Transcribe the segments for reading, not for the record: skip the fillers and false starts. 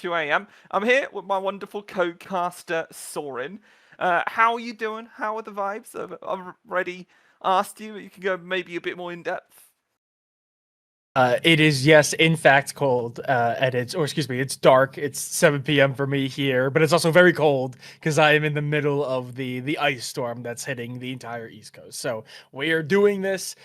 2 a.m. I'm here with my wonderful co-caster, Soren. How are you doing? How are the vibes? I've already asked you. You can go maybe a bit more in depth. It is, yes, in fact, cold. It's dark. It's 7 p.m. for me here, but it's also very cold because I am in the middle of the ice storm that's hitting the entire East Coast. So we are doing this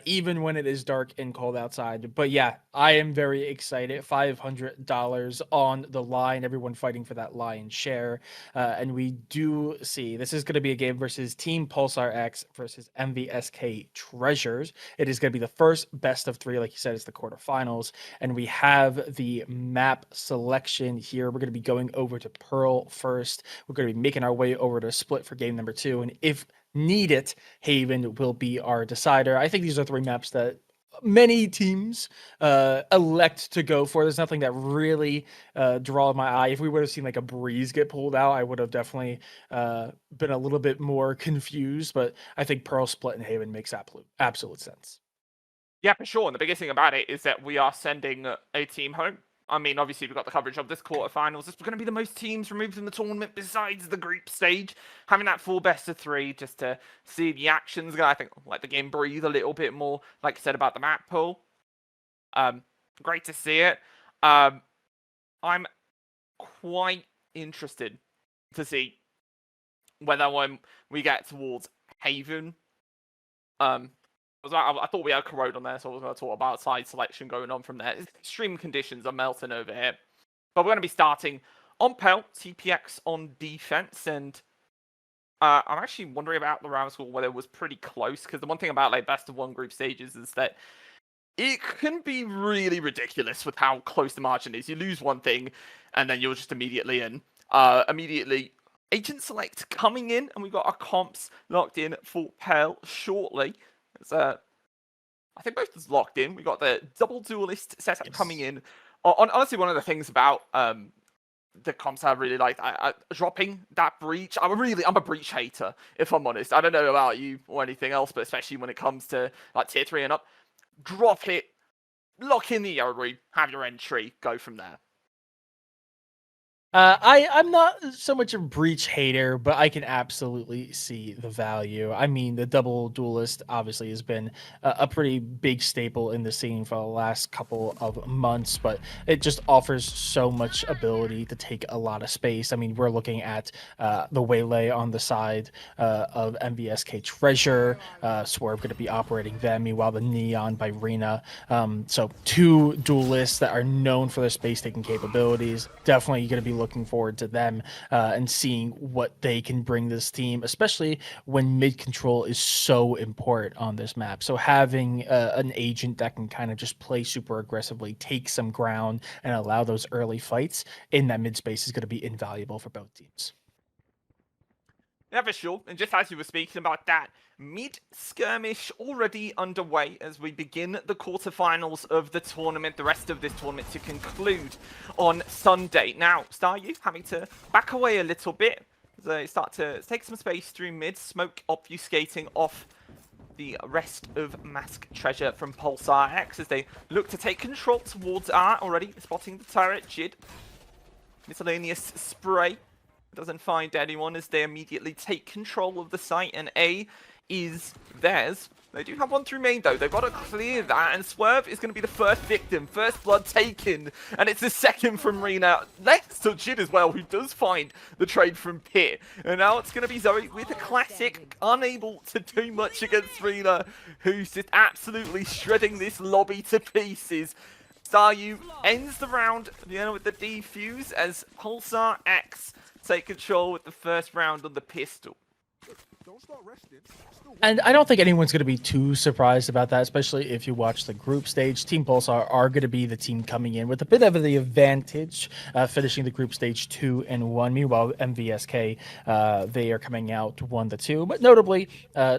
even when it is dark and cold outside. But yeah, I am very excited. $500 on the line. Everyone fighting for that lion's share. And we do see this is going to be a game versus Team Pulsar X versus MVSK Treasures. It is going to be the first best of 3, like you said. It's the quarterfinals, and we have the map selection here. We're going to be going over to Pearl first. We're going to be making our way over to Split for game number 2, and if needed, Haven will be our decider. I think these are 3 maps that many teams elect to go for. There's nothing that really draw my eye. If we would have seen like a Breeze get pulled out, I would have definitely been a little bit more confused, but I think Pearl, Split, and Haven makes absolute sense. Yeah, for sure. And the biggest thing about it is that we are sending a team home. I mean, obviously, we've got the coverage of this quarterfinals. This is going to be the most teams removed from the tournament besides the group stage. Having that full best of 3 just to see the actions. I think let the game breathe a little bit more, like I said about the map pool. Great to see it. I'm quite interested to see whether when we get towards Haven, I thought we had Corrode on there, so I was going to talk about side selection going on from there. Extreme conditions are melting over here. But we're going to be starting on Pell, TPX on defense, and I'm actually wondering about the round score, whether it was pretty close, because the one thing about like best of 1 group stages is that it can be really ridiculous with how close the margin is. You lose one thing, and then you're just immediately in. Agent select coming in, and we've got our comps locked in for Pell shortly. I think both is locked in. We got the double duelist setup coming in. Honestly, one of the things about the comps I really liked, dropping that breach. I'm a breach hater, if I'm honest. I don't know about you or anything else, but especially when it comes to like tier 3 and up, drop it, lock in the area, have your entry, go from there. I'm not so much a breach hater, but I can absolutely see the value. I mean, the double duelist obviously has been a pretty big staple in the scene for the last couple of months, but it just offers so much ability to take a lot of space. I mean, we're looking at the Waylay on the side of MVSK Treasure, Swerve going to be operating them, meanwhile the Neon by Rena. So 2 duelists that are known for their space-taking capabilities. Definitely going to be looking forward to them and seeing what they can bring this team, especially when mid control is so important on this map. So having an agent that can kind of just play super aggressively, take some ground, and allow those early fights in that mid space is going to be invaluable for both teams. Yeah, for sure. And just as you were speaking about that, mid-skirmish already underway as we begin the quarterfinals of the tournament, the rest of this tournament to conclude on Sunday. Now, Staryu having to back away a little bit as they start to take some space through mid, smoke obfuscating off the rest of Mask Treasure from Pulsar X as they look to take control towards R, already spotting the turret. Jid, miscellaneous spray. Doesn't find anyone as they immediately take control of the site, and A is theirs. They do have one through main though. They've got to clear that, and Swerve is going to be the first victim, first blood taken, and it's the second from Rena. Next to Jid as well, who does find the trade from Pit. And now it's going to be Zoe with a classic, unable to do much against Rena, who's just absolutely shredding this lobby to pieces. Staryu ends the round with the defuse as Pulsar X take control with the first round on the pistol. And I don't think anyone's going to be too surprised about that, especially if you watch the group stage. Team Pulsar are going to be the team coming in with a bit of the advantage, finishing the group stage 2-1. Meanwhile, MVSK, they are coming out 1-2. But notably,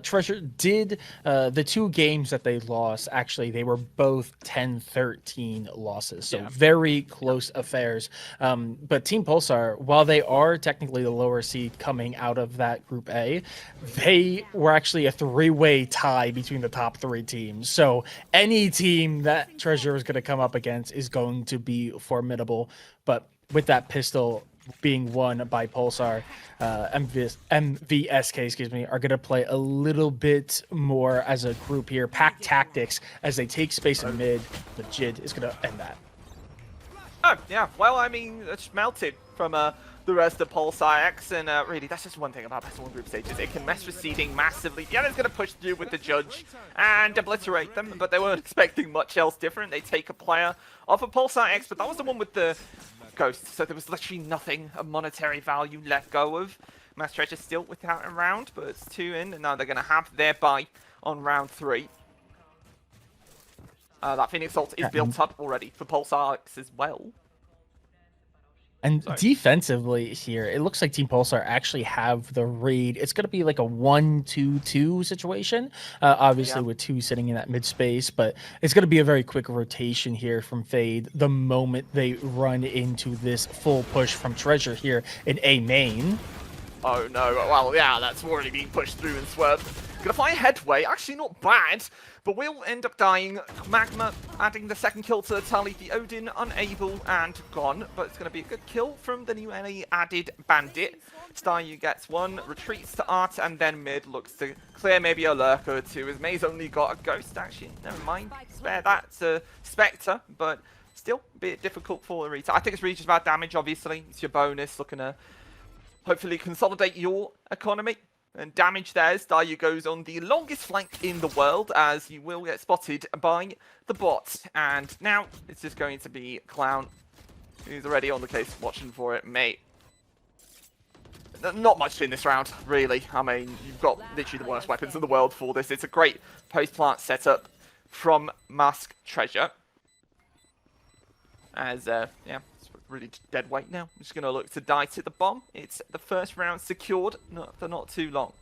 Treasure did the 2 games that they lost. Actually, they were both 10-13 losses, so very close affairs. But Team Pulsar, while they are technically the lower seed coming out of that Group A, they were actually a 3-way tie between the top 3 teams. So any team that Treasure is going to come up against is going to be formidable. But with that pistol being won by Pulsar, MVSK, excuse me, are going to play a little bit more as a group here. Pack tactics as they take space in mid. The Jid is going to end that. Oh, yeah. Well, I mean, it's melted from the rest of Pulsar X, and really, that's just one thing about Battle 1 group stages. It can mess with seeding massively. Vienna's going to push through with the Judge and obliterate them, but they weren't expecting much else different. They take a player off of Pulsar X, but that was the one with the Ghost, so there was literally nothing of monetary value let go of. Mass Treasure still without a round, but it's 2 in, and now they're going to have their buy on round 3. That Phoenix ult is built up already for Pulsar X as well. And defensively here, it looks like Team Pulsar actually have the read. It's going to be like a 1-2-2 situation, obviously with 2 sitting in that mid space, but it's going to be a very quick rotation here from Fade the moment they run into this full push from Treasure here in A main. Oh no, well, yeah, that's already being pushed through and swerved. Gonna find headway, actually not bad, but will end up dying. Magma adding the second kill to the tally. The Odin unable and gone, but it's gonna be a good kill from the newly added Bandit. Staryu gets 1, retreats to Art, and then mid looks to clear maybe a lurker or 2, as May's only got a Ghost, actually. Never mind, spare that to Spectre, but still a bit difficult for the retake. I think it's really just about damage, obviously. It's your bonus, looking to hopefully consolidate your economy. And damage there, Staryu goes on the longest flank in the world, as you will get spotted by the bot. And now it's just going to be Clown, who's already on the case watching for it. Mate, not much in this round, really. I mean, you've got literally the worst weapons in the world for this. It's a great post-plant setup from Mask Treasure. As, yeah, it's really dead weight now. I'm just going to look to die to the bomb. It's the first round secured for not too long.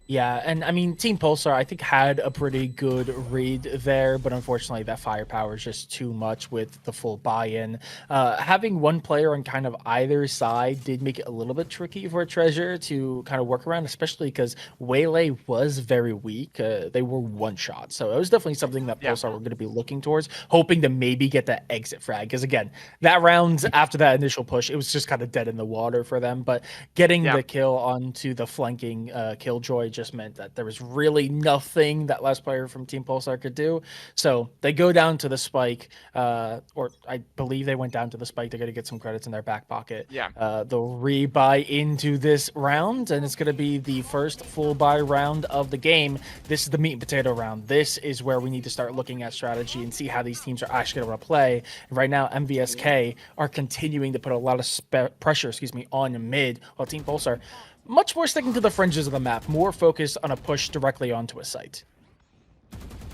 Yeah, and I mean, Team Pulsar, I think, had a pretty good read there, but unfortunately, that firepower is just too much with the full buy-in. Having one player on kind of either side did make it a little bit tricky for Treasure to kind of work around, especially because Waylay was very weak. They were one-shot, so it was definitely something that Pulsar were going to be looking towards, hoping to maybe get that exit frag. Because again, that round after that initial push, it was just kind of dead in the water for them. But getting the kill onto the flanking Killjoy just meant that there was really nothing that last player from Team Pulsar could do. So they go down to the spike, or I believe they went down to the spike. They're going to get some credits in their back pocket. Yeah. They'll rebuy into this round, and it's going to be the first full buy round of the game. This is the meat and potato round. This is where we need to start looking at strategy and see how these teams are actually going to play. And right now, MVSK are continuing to put a lot of pressure, on mid, while Team Pulsar much more sticking to the fringes of the map, more focused on a push directly onto a site.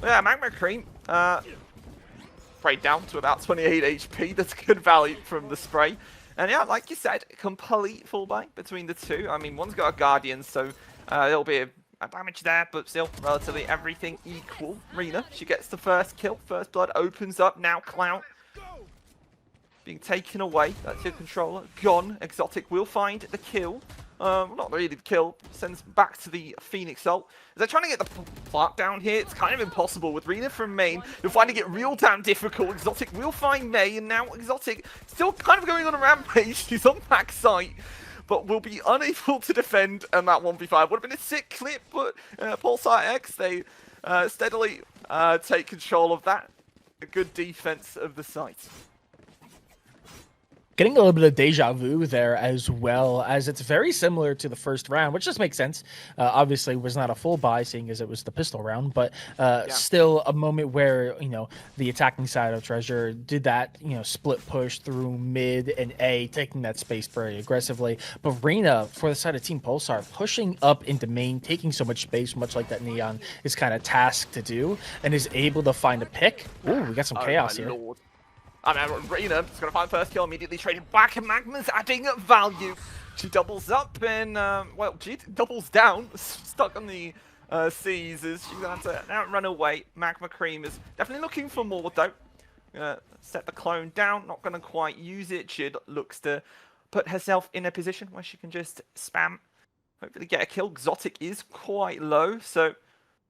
Yeah, Magma Cream, sprayed down to about 28 HP. That's good value from the spray. And yeah, like you said, complete full buy between the two. I mean, one's got a Guardian, so there'll be a damage there, but still relatively everything equal. Rena, she gets the first kill. First blood opens up. Now Clown being taken away. That's your controller. Gone. Exotic will find the kill. Not really the kill, sends back to the Phoenix ult. They're trying to get the plant down here. It's kind of impossible with Rena from main. You're finding it real damn difficult. Exotic will find May, and now Exotic still kind of going on a rampage. She's on back site, but will be unable to defend on that 1v5. Would have been a sick clip, but Pulsar X, they steadily take control of that. A good defense of the site. Getting a little bit of deja vu there as well, as it's very similar to the first round, which just makes sense. Obviously, it was not a full buy, seeing as it was the pistol round, but still a moment where, the attacking side of Treasure did that, split push through mid and A, taking that space very aggressively. But Rena, for the side of Team Pulsar, pushing up into main, taking so much space, much like that Neon is kind of tasked to do, and is able to find a pick. Ooh, we got some chaos here. Lord. I mean, Rena is going to find first kill, immediately traded back, and Magma's adding value. She doubles up and, well, she doubles down, stuck on the seas, as she's going to have to now run away. Magma Cream is definitely looking for more, though. Set the clone down, not going to quite use it. She looks to put herself in a position where she can just spam, hopefully get a kill. Exotic is quite low, so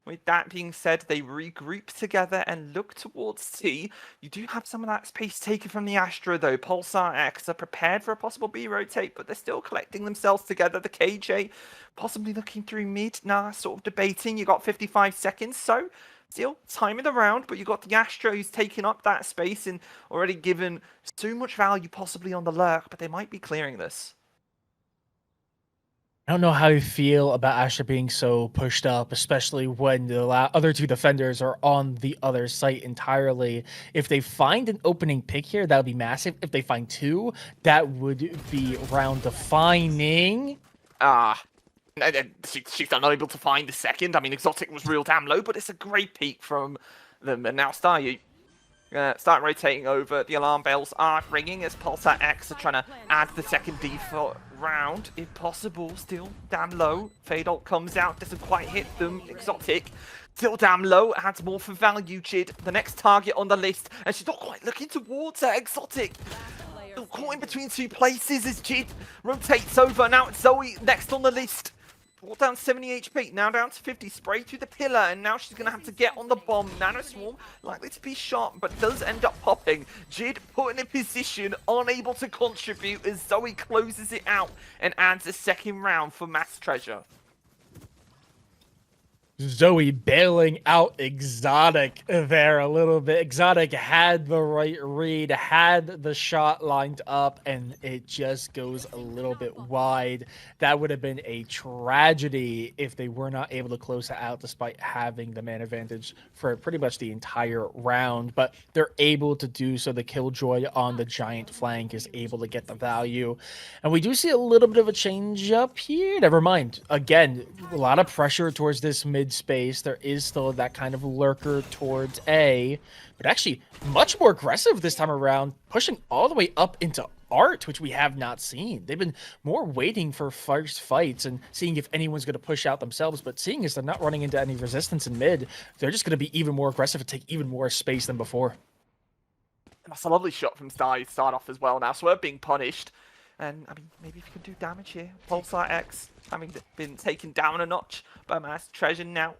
With that being said, they regroup together and look towards C. You do have some of that space taken from the Astra, though. Pulsar X are prepared for a possible B rotate, but they're still collecting themselves together. The KJ possibly looking through mid. Nah, sort of debating. You got 55 seconds, so still time in the round, but you got the Astra who's taken up that space and already given so much value possibly on the lurk, but they might be clearing this. I don't know how you feel about Astra being so pushed up, especially when the other two defenders are on the other site entirely. If they find an opening pick here, that would be massive. If they find two, that would be round defining. She's unable to find the second. I mean, Exotic was real damn low, but it's a great peak from them. And now Staryu start rotating over. The alarm bells are ringing as Pulsar X are trying to add the second default round, if possible. Still damn low. Fade ult comes out, doesn't quite hit them. Exotic still damn low, adds more for value. Jid, the next target on the list, and she's not quite looking towards her. Exotic still caught in between two places as Jid rotates over. Now it's Zoe next on the list. Brought down 70 HP, now down to 50, spray through the pillar, and now she's going to have to get on the bomb. Nano Swarm, likely to be shot, but does end up popping. Jid put in a position, unable to contribute as Zoe closes it out and adds a second round for Mass Treasure. Zoe bailing out Exotic there a little bit. Exotic had the right read, had the shot lined up, and it just goes a little bit wide. That would have been a tragedy if they were not able to close it out despite having the man advantage for pretty much the entire round. But they're able to do so. The Killjoy on the giant flank is able to get the value. And we do see a little bit of a change up here. Never mind. Again, a lot of pressure towards this mid space. There is still that kind of lurker towards A, but actually much more aggressive this time around, pushing all the way up into Art, which we have not seen. They've been more waiting for first fights and seeing if anyone's going to push out themselves, but seeing as they're not running into any resistance in mid, they're just going to be even more aggressive and take even more space than before. That's a lovely shot from Star to start off as well. Now Swerve being punished, and I mean, maybe if you can do damage here. Pulsar X having been taken down a notch by Mass Treasure now.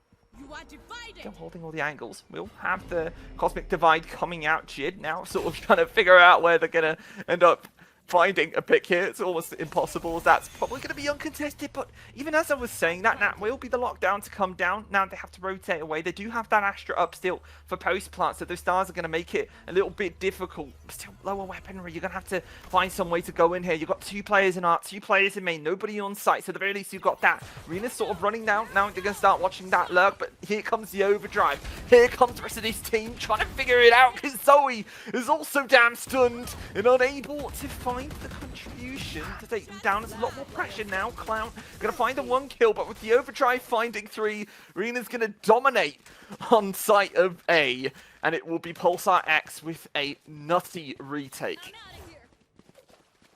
Still holding all the angles. We'll have the Cosmic Divide coming out. Jid now sort of trying to figure out where they're going to end up finding a pick here. It's almost impossible. That's probably going to be uncontested, but even as I was saying, that will be the lockdown to come down. Now they have to rotate away. They do have that Astra up still for post plant, so those stars are going to make it a little bit difficult. Still lower weaponry. You're going to have to find some way to go in here. You've got two players in Art, two players in main, nobody on site, so at the very least you've got that. Rena's sort of running down. Now they're going to start watching that lurk, but here comes the overdrive. Here comes the rest of this team trying to figure it out, because Zoe is also damn stunned and unable to find the contribution to take them down. There's a lot more pressure now. Clown gonna find the one kill, but with the overdrive finding three, Rena's gonna dominate on site of A, and it will be Pulsar X with a nutty retake.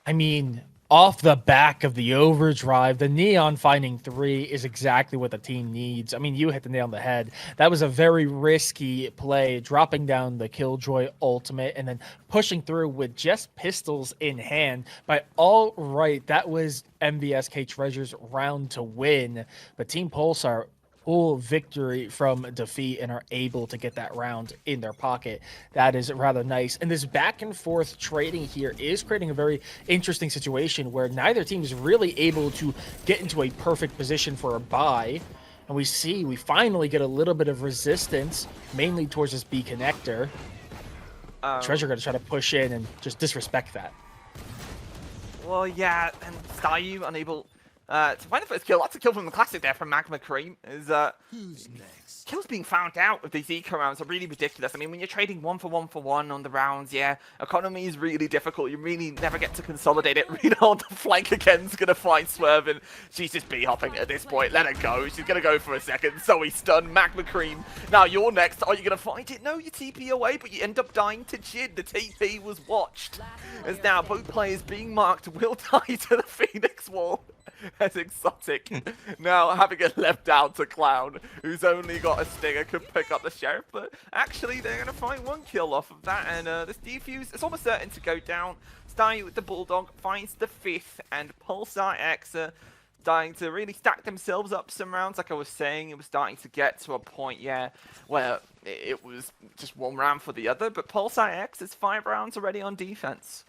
I mean, off the back of the overdrive, the Neon finding three is exactly what the team needs. I mean, you hit the nail on the head. That was a very risky play, dropping down the Killjoy ultimate and then pushing through with just pistols in hand. By all right, that was MVSK Treasure's round to win, but Team Pulsar full victory from defeat and are able to get that round in their pocket. That is rather nice. And this back and forth trading here is creating a very interesting situation where neither team is really able to get into a perfect position for a buy. And we finally get a little bit of resistance, mainly towards this B connector. Treasure going to try to push in and just disrespect that. Well, yeah, and Staryu unable to find the first kill. That's a kill from the classic there from Magma Cream. Who's next? Kills being found out with these eco rounds are really ridiculous. I mean, when you're trading one for one on the rounds, yeah, economy is really difficult. You really never get to consolidate it. Rena on the flank again is going to find Swerve, and she's just B-hopping at this point. Let her go. She's going to go for a second. Zoe stunned. Magma Cream. Now you're next. Are you going to fight it? No, you TP away, but you end up dying to Jid. The TP was watched. As now both players being marked will die to the Phoenix Wall. As Exotic now having it left down to Clown, who's only got a stinger, could pick up the Sheriff, but actually they're going to find one kill off of that, and this defuse is almost certain to go down. Staryu with the Bulldog finds the fifth, and Pulsar X starting to really stack themselves up some rounds. Like I was saying, it was starting to get to a point, yeah, where it was just one round for the other. But Pulsar X is 5 rounds already on defense.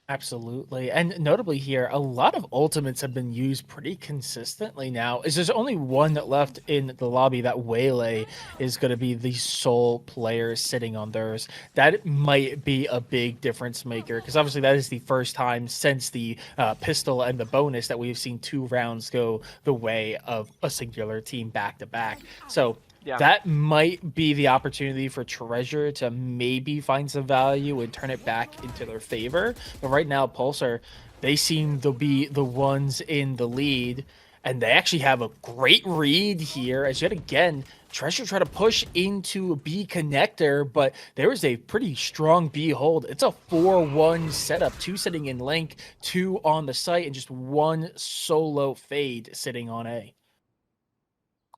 Absolutely. And notably here, a lot of ultimates have been used pretty consistently now. Is there's only one left in the lobby. That Waylay is going to be the sole player sitting on theirs. That might be a big difference maker, because obviously that is the first time since the pistol and the bonus that we've seen 2 rounds go the way of a singular team back to back. So Yeah. that might be the opportunity for Treasure to maybe find some value and turn it back into their favor. But right now, Pulsar, they seem to be the ones in the lead, and they actually have a great read here. As yet again, Treasure try to push into a B connector, but there is a pretty strong B hold. It's a 4-1 setup, 2 sitting in Link, 2 on the site, and just 1 solo fade sitting on A.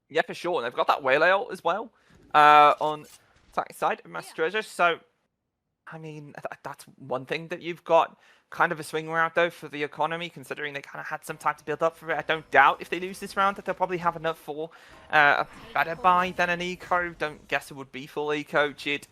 Yeah, for sure. And they've got that Waylay ult as well on attacking side of Master Treasure. So, I mean, that's one thing that you've got kind of a swing round, though, for the economy, considering they kind of had some time to build up for it. I don't doubt if they lose this round that they'll probably have enough for a better buy than an eco. Don't guess it would be full eco. Jid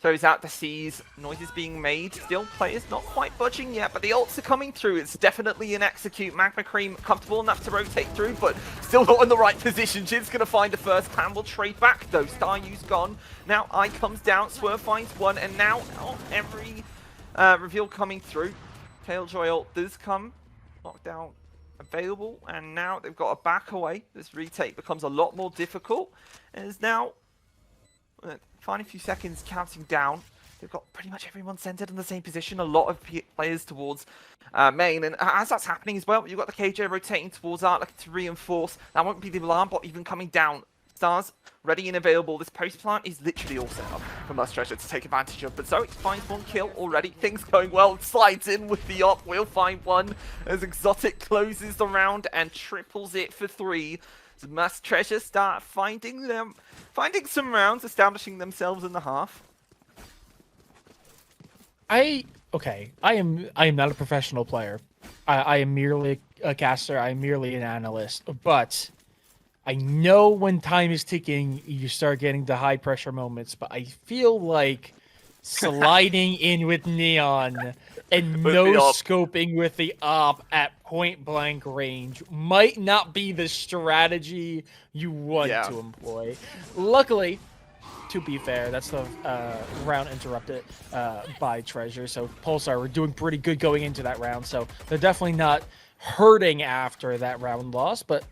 throws out the C's. Noises being made. Still players not quite budging yet, but the ults are coming through. It's definitely an execute. Magma Cream comfortable enough to rotate through, but still not in the right position. Jid's going to find the first. Clan will trade back, though. Staryu's gone. Now I comes down. Swerve finds one, and now every reveal coming through. Tailjoy ult does come. Lockdown available, and now they've got to back away. This retake becomes a lot more difficult. And is now final few seconds counting down. They've got pretty much everyone centered in the same position. A lot of players towards main. And as that's happening as well, you've got the KJ rotating towards Art, looking to reinforce. That won't be the alarm bot even coming down. Stars ready and available. This post plant is literally all set up for Must Treasure to take advantage of. But Zoe finds 1 kill already. Things going well. Slides in with the op. Will find 1 as Exotic closes the round and triples it for 3. So Must Treasure start finding some rounds, establishing themselves in the half. I am not a professional player. I am merely a caster. I am merely an analyst. But I know when time is ticking, you start getting the high pressure moments. But I feel like sliding in with Neon and no scoping with the op at point blank range might not be the strategy you want to employ. Luckily, to be fair, that's the round interrupted by Treasure. So Pulsar were doing pretty good going into that round. So they're definitely not hurting after that round loss, but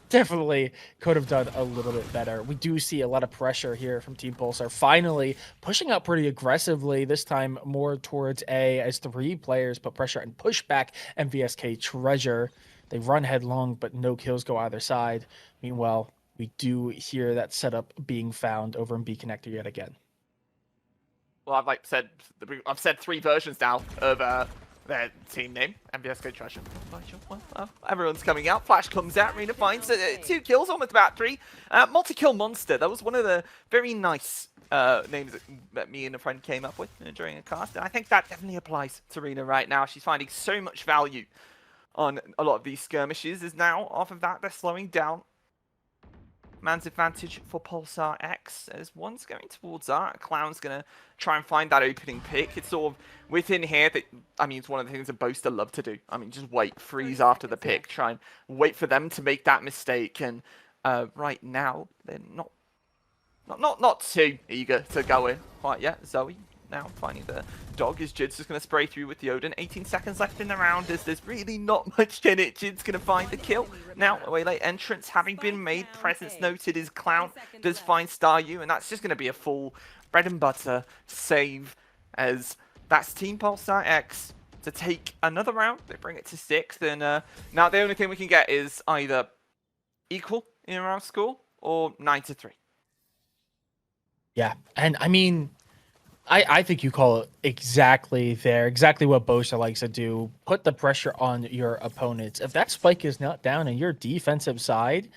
definitely could have done a little bit better. We do see a lot of pressure here from Team Pulsar, finally pushing out pretty aggressively, this time more towards A, as 3 players put pressure and push back MVSK Treasure. They run headlong, but no kills go either side. Meanwhile, we do hear that setup being found over in B connector yet again. Well, I've said 3 versions now of their team name, MVSK Treasure. Well, everyone's coming out. Flash comes out. Rena finds 2 kills, almost about 3. Multi-kill monster. That was one of the very nice names that me and a friend came up with during a cast. And I think that definitely applies to Rena right now. She's finding so much value on a lot of these skirmishes. Is now, off of that, they're slowing down. Man's advantage for Pulsar X as one's going towards Art. Clown's going to try and find that opening pick. It's sort of within here that, I mean, it's one of the things that Boaster love to do. I mean, just wait, freeze after the pick, try and wait for them to make that mistake. And right now, they're not too eager to go in quite yet. Zoe now finding the dog as Jid's just going to spray through with the Odin. 18 seconds left in the round as there's really not much in it. Jid's going to find the kill. Now, a Waylay entrance having been made. Presence noted is Clown does find Staryu, and that's just going to be a full bread and butter save as that's Team Pulsar X to take another round. They bring it to 6th, and now the only thing we can get is either equal in round score or 9-3. Yeah, and I mean, I think you call it exactly there, exactly what Bosa likes to do. Put the pressure on your opponents. If that spike is not down in your defensive side,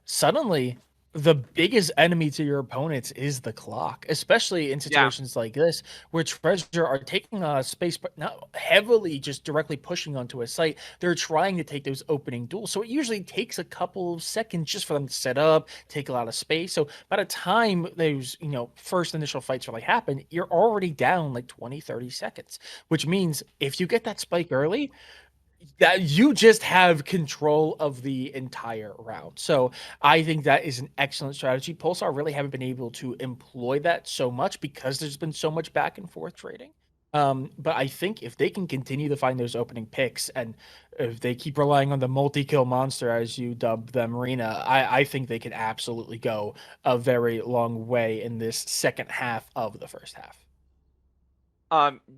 suddenly the biggest enemy to your opponents is the clock, especially in Yeah. situations like this where Treasure are taking space, but not heavily just directly pushing onto a site. They're trying to take those opening duels. So it usually takes a couple of seconds just for them to set up, take a lot of space. So by the time those, first initial fights really happen, you're already down like 20, 30 seconds, which means if you get that spike early, that you just have control of the entire round. So I think that is an excellent strategy. Pulsar really haven't been able to employ that so much because there's been so much back and forth trading. But I think if they can continue to find those opening picks and if they keep relying on the multi-kill monster, as you dub them, Rena, I think they can absolutely go a very long way in this second half of the first half.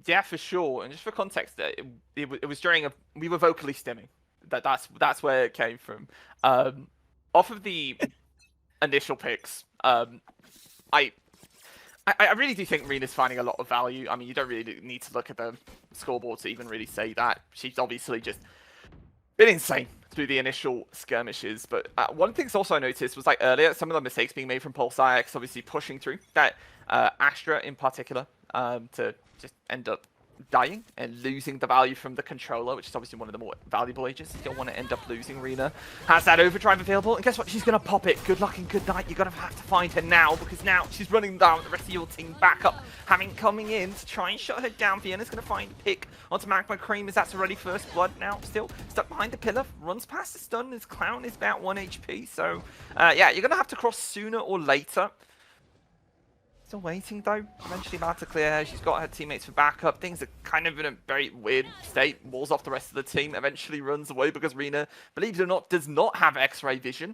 Yeah, for sure. And just for context, it was during we were vocally stimming. That's where it came from. Off of the initial picks, I really do think Rena's finding a lot of value. I mean, you don't really need to look at the scoreboard to even really say that. She's obviously just been insane through the initial skirmishes. But one of the things also I noticed was like earlier, some of the mistakes being made from Pulsar X, obviously pushing through that Astra in particular to just end up dying and losing the value from the controller, which is obviously one of the more valuable agents. You don't want to end up losing. Rena has that overdrive available, and guess what? She's going to pop it. Good luck and good night. You're going to have to find her now, because now she's running down the rest of your team back up, having coming in to try and shut her down. Vienna's going to find a pick onto Magma Cream, as that's already first blood now. Still stuck behind the pillar, runs past the stun. His Clown is about 1 HP, so yeah, you're going to have to cross sooner or later. Still waiting though. Eventually about to clear her. She's got her teammates for backup. Things are kind of in a very weird state. Walls off the rest of the team. Eventually runs away because Rena, believe it or not, does not have X-ray vision.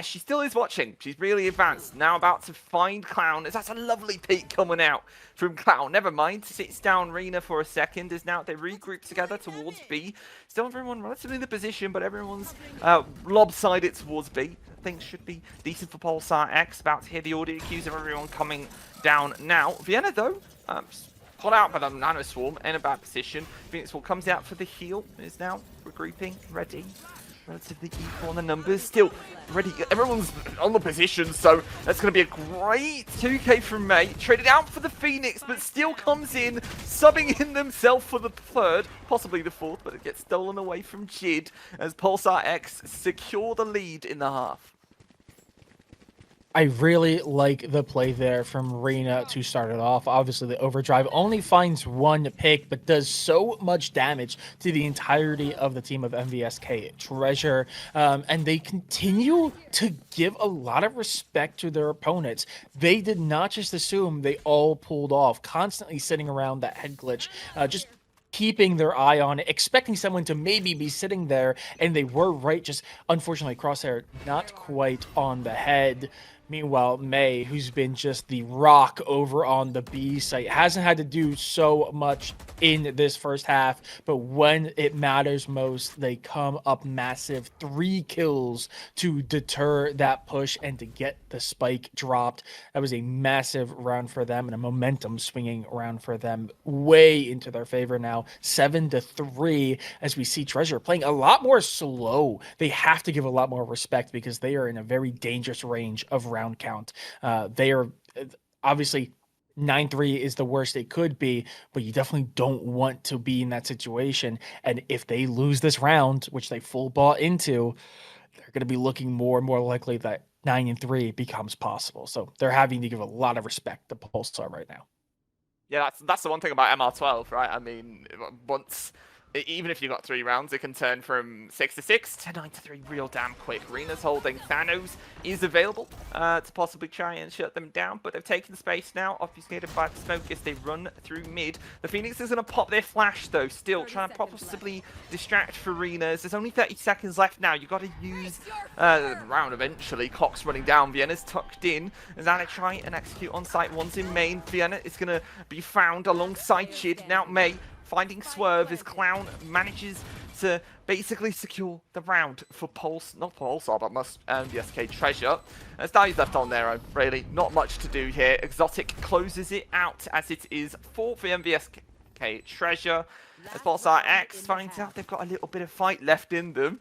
She still is watching. She's really advanced. Now about to find Clown. That's a lovely peek coming out from Clown. Never mind. Sits down Rena for a second. Is now they regroup together towards B. Still everyone relatively in the position, but everyone's lopsided towards B. Things should be decent for Pulsar X. About to hear the audio cues of everyone coming down now. Vienna, though, pulled out by the Nano Swarm in a bad position. Phoenix Wall comes out for the heal. Is now regrouping, ready. Relatively equal on the numbers. Still ready. Everyone's on the position, so that's going to be a great 2k from May. Traded out for the Phoenix, but still comes in, subbing in themselves for the third, possibly the fourth, but it gets stolen away from Jid as Pulsar X secure the lead in the half. I really like the play there from Rena to start it off. Obviously, the overdrive only finds one pick, but does so much damage to the entirety of the team of MVSK Treasure. And they continue to give a lot of respect to their opponents. They did not just assume they all pulled off, constantly sitting around that head glitch, just keeping their eye on it, expecting someone to maybe be sitting there, and they were right, just unfortunately crosshair not quite on the head. Meanwhile, May, who's been just the rock over on the B site, hasn't had to do so much in this first half, but when it matters most, they come up massive. 3 kills to deter that push and to get the spike dropped. That was a massive round for them and a momentum swinging round for them way into their favor now. 7-3 as we see Treasure playing a lot more slow. They have to give a lot more respect because they are in a very dangerous range of round count. They are obviously 9-3 is the worst it could be, but you definitely don't want to be in that situation. And if they lose this round, which they full bought into, they're going to be looking more and more likely that 9-3 becomes possible. So they're having to give a lot of respect to Pulsar right now. Yeah, that's the one thing about MR12, right? I mean, once, even if you got 3 rounds, it can turn from 6-6 to 9-3 real damn quick. Rena's holding. Thanos is available to possibly try and shut them down, but they've taken space now, obfuscated by the smoke as they run through mid. The Phoenix is going to pop their flash, though, still trying to possibly distract for Rena's. There's only 30 seconds left now. You've got to use the round eventually. Clock's running down. Vienna's tucked in. As Anna try and execute on site. One's in main. Vienna is going to be found alongside Chid. Now May finding Swerve as Clown manages to basically secure the round for not Pulsar, but MVSK Treasure. As Dai's left on their own, really. Not much to do here. Exotic closes it out as it is 4 for MVSK Treasure. As Pulsar X finds out they've got a little bit of fight left in them.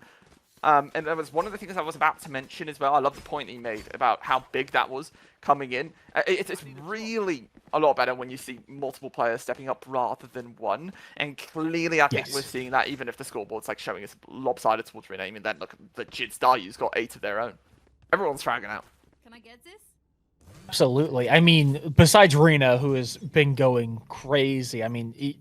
And that was one of the things I was about to mention as well. I love the point he made about how big that was coming in. It's really a lot better when you see multiple players stepping up rather than one. And clearly, I think we're seeing that even if the scoreboard's like showing us lopsided towards renaming. Then look, the Jid Staryu's got 8 of their own. Everyone's fragging out. Can I get this? Absolutely. I mean, besides Rena, who has been going crazy, I mean,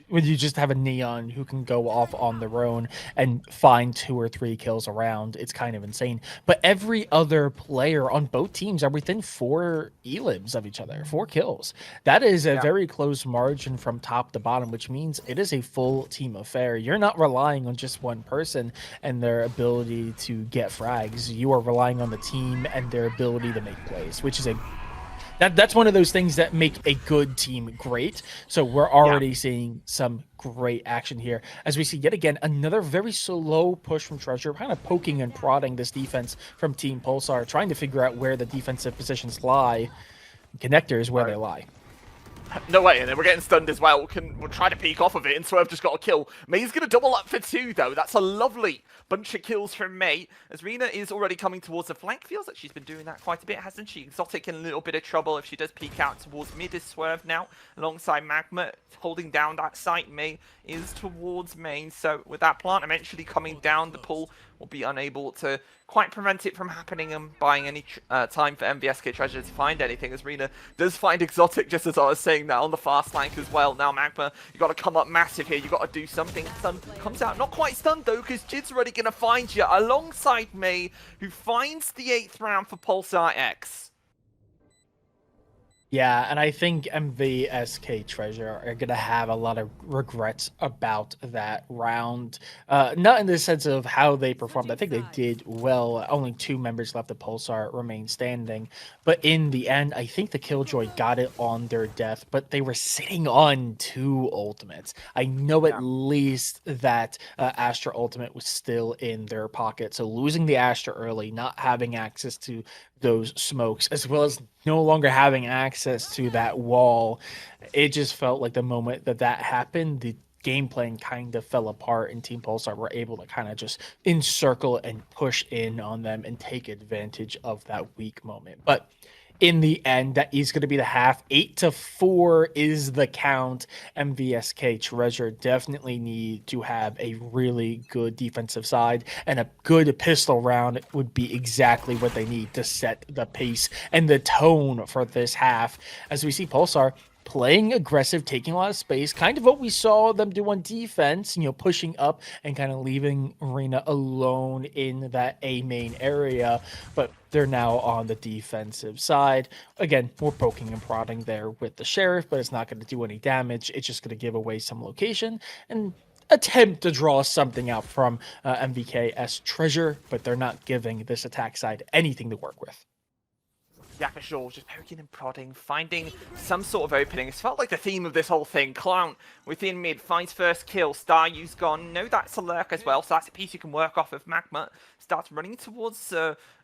when you just have a Neon who can go off on their own and find 2 or 3 kills around, it's kind of insane. But every other player on both teams are within 4 elims of each other, 4 kills. That is a very close margin from top to bottom, which means it is a full team affair. You're not relying on just one person and their ability to get frags. You are relying on the team and their ability to make plays, which is that's one of those things that make a good team great. So we're already seeing some great action here as we see yet again another very slow push from Treasure, kind of poking and prodding this defense from Team Pulsar, trying to figure out where the defensive positions lie. Connectors where they lie. No way, and then we're getting stunned as well. We'll try to peek off of it, and Swerve just got a kill. May's going to double up for 2, though. That's a lovely bunch of kills from May. As Rena is already coming towards the flank. Feels like she's been doing that quite a bit, hasn't she? Exotic in a little bit of trouble if she does peek out towards mid is Swerve now, alongside Magma, holding down that site. May is towards main, so with that plant eventually coming down, the pull will be unable to quite prevent it from happening and buying any time for MVSK Treasure to find anything, as Rena does find Exotic, just as I was saying that, on the fast flank as well. Now Magma, you got to come up massive here, you got to do something. Stun comes out, not quite stunned though, because Jid's already going to find you, alongside May, who finds the 8th round for Pulsar X. Yeah, and I think MVSK Treasure are going to have a lot of regrets about that round. Not in the sense of how they performed. I think they did well. Only 2 members left of Pulsar remain standing. But in the end, I think the Killjoy got it on their death, but they were sitting on 2 ultimates. I know at least that Astra ultimate was still in their pocket. So losing the Astra early, not having access to those smokes, as well as no longer having access to that wall, it just felt like the moment that happened, the game plan kind of fell apart, and Team Pulsar were able to kind of just encircle and push in on them and take advantage of that weak moment. But in the end, that is going to be the half. 8-4 is the count. MVSK Treasure definitely need to have a really good defensive side, and a good pistol round would be exactly what they need to set the pace and the tone for this half. As we see Pulsar playing aggressive, taking a lot of space, kind of what we saw them do on defense, pushing up and kind of leaving Arena alone in that A main area, but they're now on the defensive side. Again, we're poking and prodding there with the Sheriff, but it's not going to do any damage. It's just going to give away some location and attempt to draw something out from MVKS Treasure, but they're not giving this attack side anything to work with. Yeah, for sure. Just poking and prodding, finding some sort of opening. It's felt like the theme of this whole thing. Clown within mid finds first kill. Staryu's gone. No, that's a lurk as well, so that's a piece you can work off of. Magma starts running towards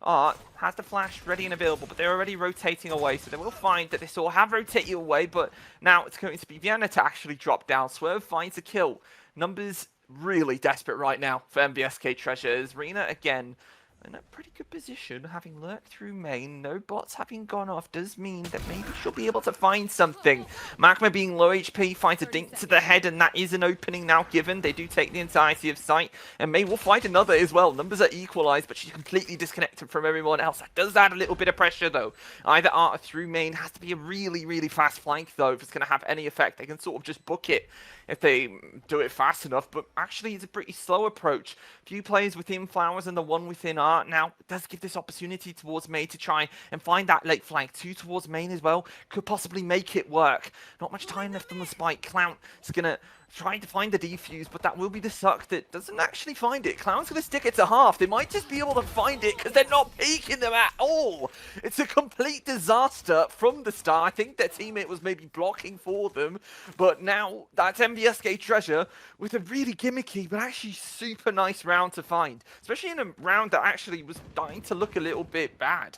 Art, has the flash ready and available, but they're already rotating away, so they will find that this all have rotated away, but now it's going to be Vienna to actually drop down. Swerve finds a kill. Numbers really desperate right now for MVSK Treasures. Rena again in a pretty good position, having lurked through main. No bots having gone off does mean that maybe she'll be able to find something. Magma being low HP finds a dink to the head, and that is an opening now given. They do take the entirety of site, and May will find another as well. Numbers are equalized, but she's completely disconnected from everyone else. That does add a little bit of pressure though. Either Art or through main has to be a really, really fast flank though if it's going to have any effect. They can sort of just book it if they do it fast enough, but actually it's a pretty slow approach. Few players within Flowers and the one within Art now does give this opportunity towards May to try and find that late flank. 2 towards main as well, could possibly make it work. Not much time left on the spike. Clown is gonna try to find the defuse, but that will be the suck that doesn't actually find it. Clown's gonna stick it to half. They might just be able to find it because they're not peeking them at all. It's a complete disaster from the start. I think their teammate was maybe blocking for them, but now that's MVSK Treasure with a really gimmicky but actually super nice round to find, especially in a round that actually was starting to look a little bit bad.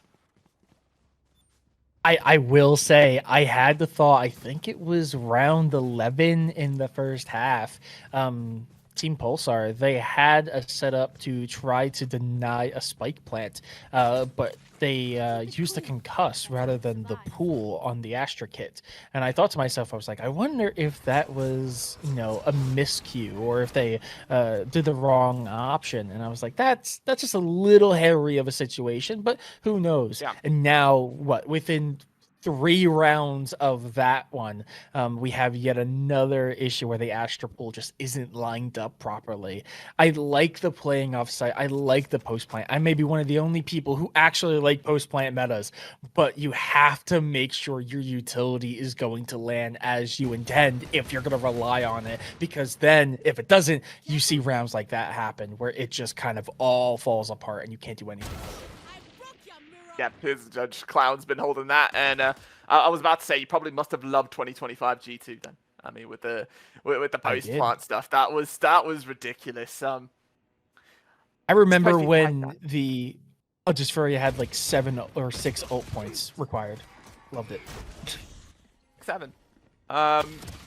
I will say I had the thought, I think it was round 11 in the first half. Team Pulsar, they had a setup to try to deny a spike plant, but they used the concuss rather than the pool on the Astra kit. And I thought to myself, I was like, I wonder if that was, a miscue or if they did the wrong option. And I was like, that's just a little hairy of a situation, but who knows? Yeah. And now, within 3 rounds of that one, we have yet another issue where the Astra pool just isn't lined up properly. I like the playing offsite. I like the post plant. I may be one of the only people who actually like post plant metas, but you have to make sure your utility is going to land as you intend if you're going to rely on it, because then if it doesn't, you see rounds like that happen where it just kind of all falls apart and you can't do anything. Yeah, his Judge Clown's been holding that, and I was about to say you probably must have loved 2025 G2 then. I mean, with the post plant stuff, that was ridiculous. I remember especially when the just Fury had like 7 or 6 ult points required. Loved it. 7.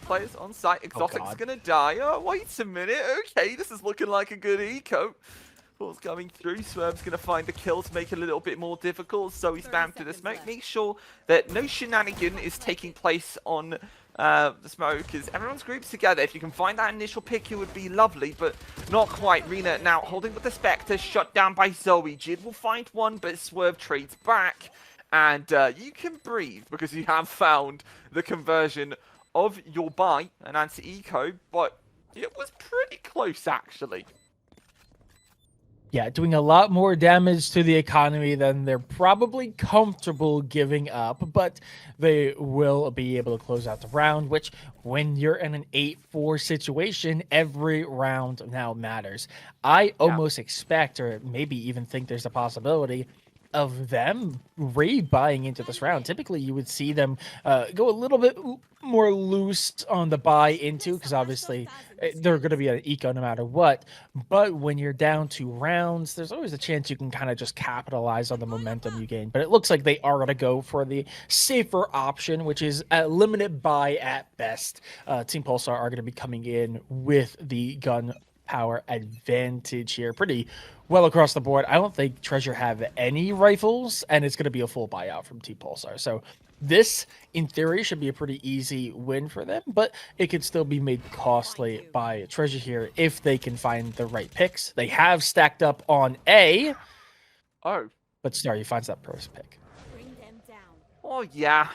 Players on site. Exotic's God. gonna die. Oh, wait a minute. Okay, this is looking like a good eco. Ball's coming through. Swerve's gonna find the kill to make it a little bit more difficult. So he's spammed to the smoke. Make sure that no shenanigan is taking place on the smoke, because everyone's grouped together. If you can find that initial pick, it would be lovely, but not quite. Rena now holding with the Spectre, shut down by Zoe. Jid will find one, but Swerve trades back. And you can breathe because you have found the conversion of your buy and anti-eco, but it was pretty close actually. Yeah, doing a lot more damage to the economy than they're probably comfortable giving up, but they will be able to close out the round, which when you're in an 8-4 situation, every round now matters. I almost expect, or maybe even think there's a possibility of them re-buying into this round. Typically, you would see them go a little bit more loose on the buy into, because obviously they're going to be an eco no matter what. But when you're down 2 rounds, there's always a chance you can kind of just capitalize on the momentum you gain. But it looks like they are going to go for the safer option, which is a limited buy at best. Team Pulsar are going to be coming in with the gun power advantage here pretty well across the board. I don't think Treasure have any rifles, and it's going to be a full buyout from Team Pulsar. So this, in theory, should be a pretty easy win for them, but it could still be made costly by Treasure here if they can find the right picks. They have stacked up on A. Oh. But Starry finds that first pick. Oh yeah,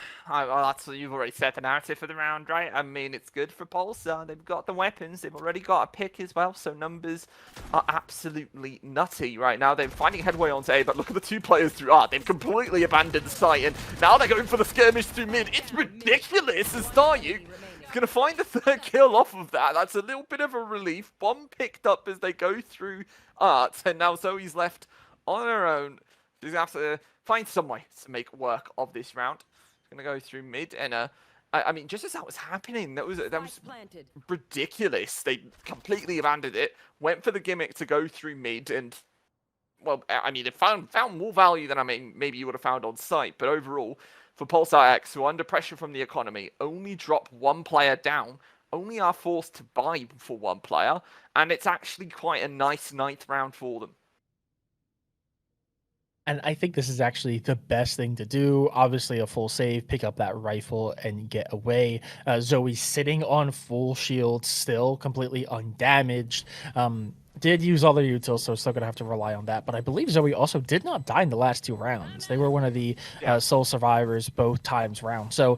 you've already set the narrative for the round, right? I mean, it's good for Pulsar. They've got the weapons. They've already got a pick as well, so numbers are absolutely nutty right now. They're finding headway onto A, but look at the 2 players through A. They've completely abandoned the site, and now they're going for the skirmish through mid. It's ridiculous. And Staryu is going to find the 3rd kill off of that. That's a little bit of a relief. Bomb picked up as they go through Art, and now Zoe's left on her own. She's going to have to find some way to make work of this round. It's going to go through mid, and I mean, just as that was happening, that was ridiculous. They completely abandoned it, went for the gimmick to go through mid, and well, I mean, it found more value than maybe you would have found on site. But overall, for Pulsar X, who are under pressure from the economy, only drop 1 player down, only are forced to buy for 1 player, and it's actually quite a nice 9th round for them. And I think this is actually the best thing to do. Obviously, a full save, pick up that rifle, and get away. Zoe sitting on full shield, still completely undamaged. Did use all their utils, so still going to have to rely on that. But I believe Zoe also did not die in the last 2 rounds. They were one of the sole survivors both times round. So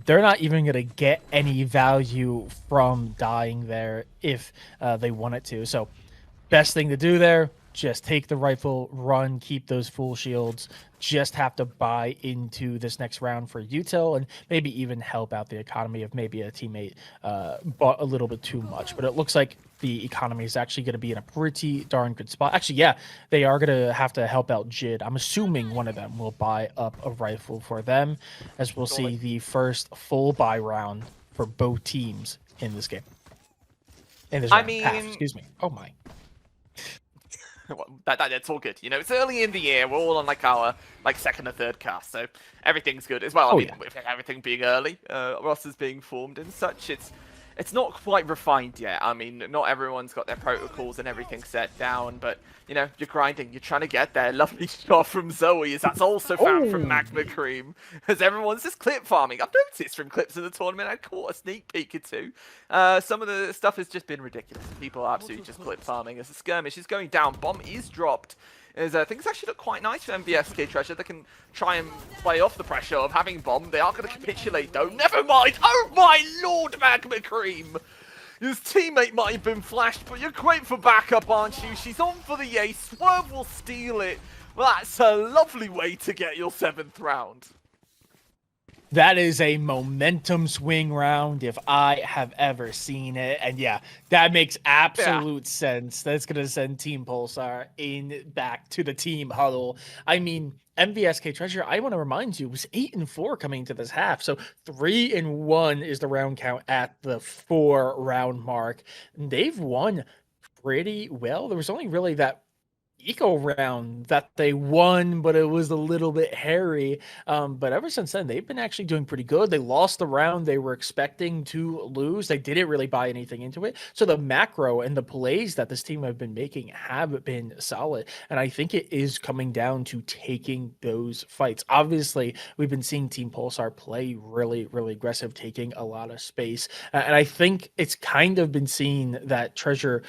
they're not even going to get any value from dying there if they wanted to. So best thing to do there, just take the rifle, run, keep those full shields, just have to buy into this next round for util, and maybe even help out the economy if maybe a teammate bought a little bit too much. But it looks like the economy is actually going to be in a pretty darn good spot. Actually, yeah, they are going to have to help out Jid. I'm assuming one of them will buy up a rifle for them, as we'll see the first full buy round for both teams in this game. In this round. Excuse me. Oh my. That's all good. You know, it's early in the year. We're all on our 2nd or 3rd cast, so everything's good as well. I mean, with everything being early, rosters being formed and such, it's it's not quite refined yet. I mean, not everyone's got their protocols and everything set down, but, you know, you're grinding, you're trying to get there. Lovely shot from Zoe, as that's also found from Magma Cream, as everyone's just clip farming. I've noticed from clips of the tournament, I caught a sneak peek or two. Some of the stuff has just been ridiculous. People are absolutely just clip farming as the skirmish is going down. Bomb is dropped. As things actually look quite nice for MVSK Treasure. They can try and play off the pressure of having Bomb. They are going to capitulate though. Never mind. Oh my lord, Magma Cream. His teammate might have been flashed, but you're great for backup, aren't you? She's on for the ace. Swerve will steal it. Well, that's a lovely way to get your 7th round. That is a momentum swing round if I have ever seen it. And yeah, that makes absolute sense. That's going to send Team Pulsar back to the team huddle. I mean, MVSK Treasure, I want to remind you, was 8-4 coming into this half. So 3-1 is the round count at the 4-round mark. And they've won pretty well. There was only really that eco round that they won, but it was a little bit hairy. But ever since then, they've been actually doing pretty good. They lost the round they were expecting to lose. They didn't really buy anything into it. So the macro and the plays that this team have been making have been solid. And I think it is coming down to taking those fights. Obviously, we've been seeing Team Pulsar play really, really aggressive, taking a lot of space. And I think it's kind of been seen that Treasure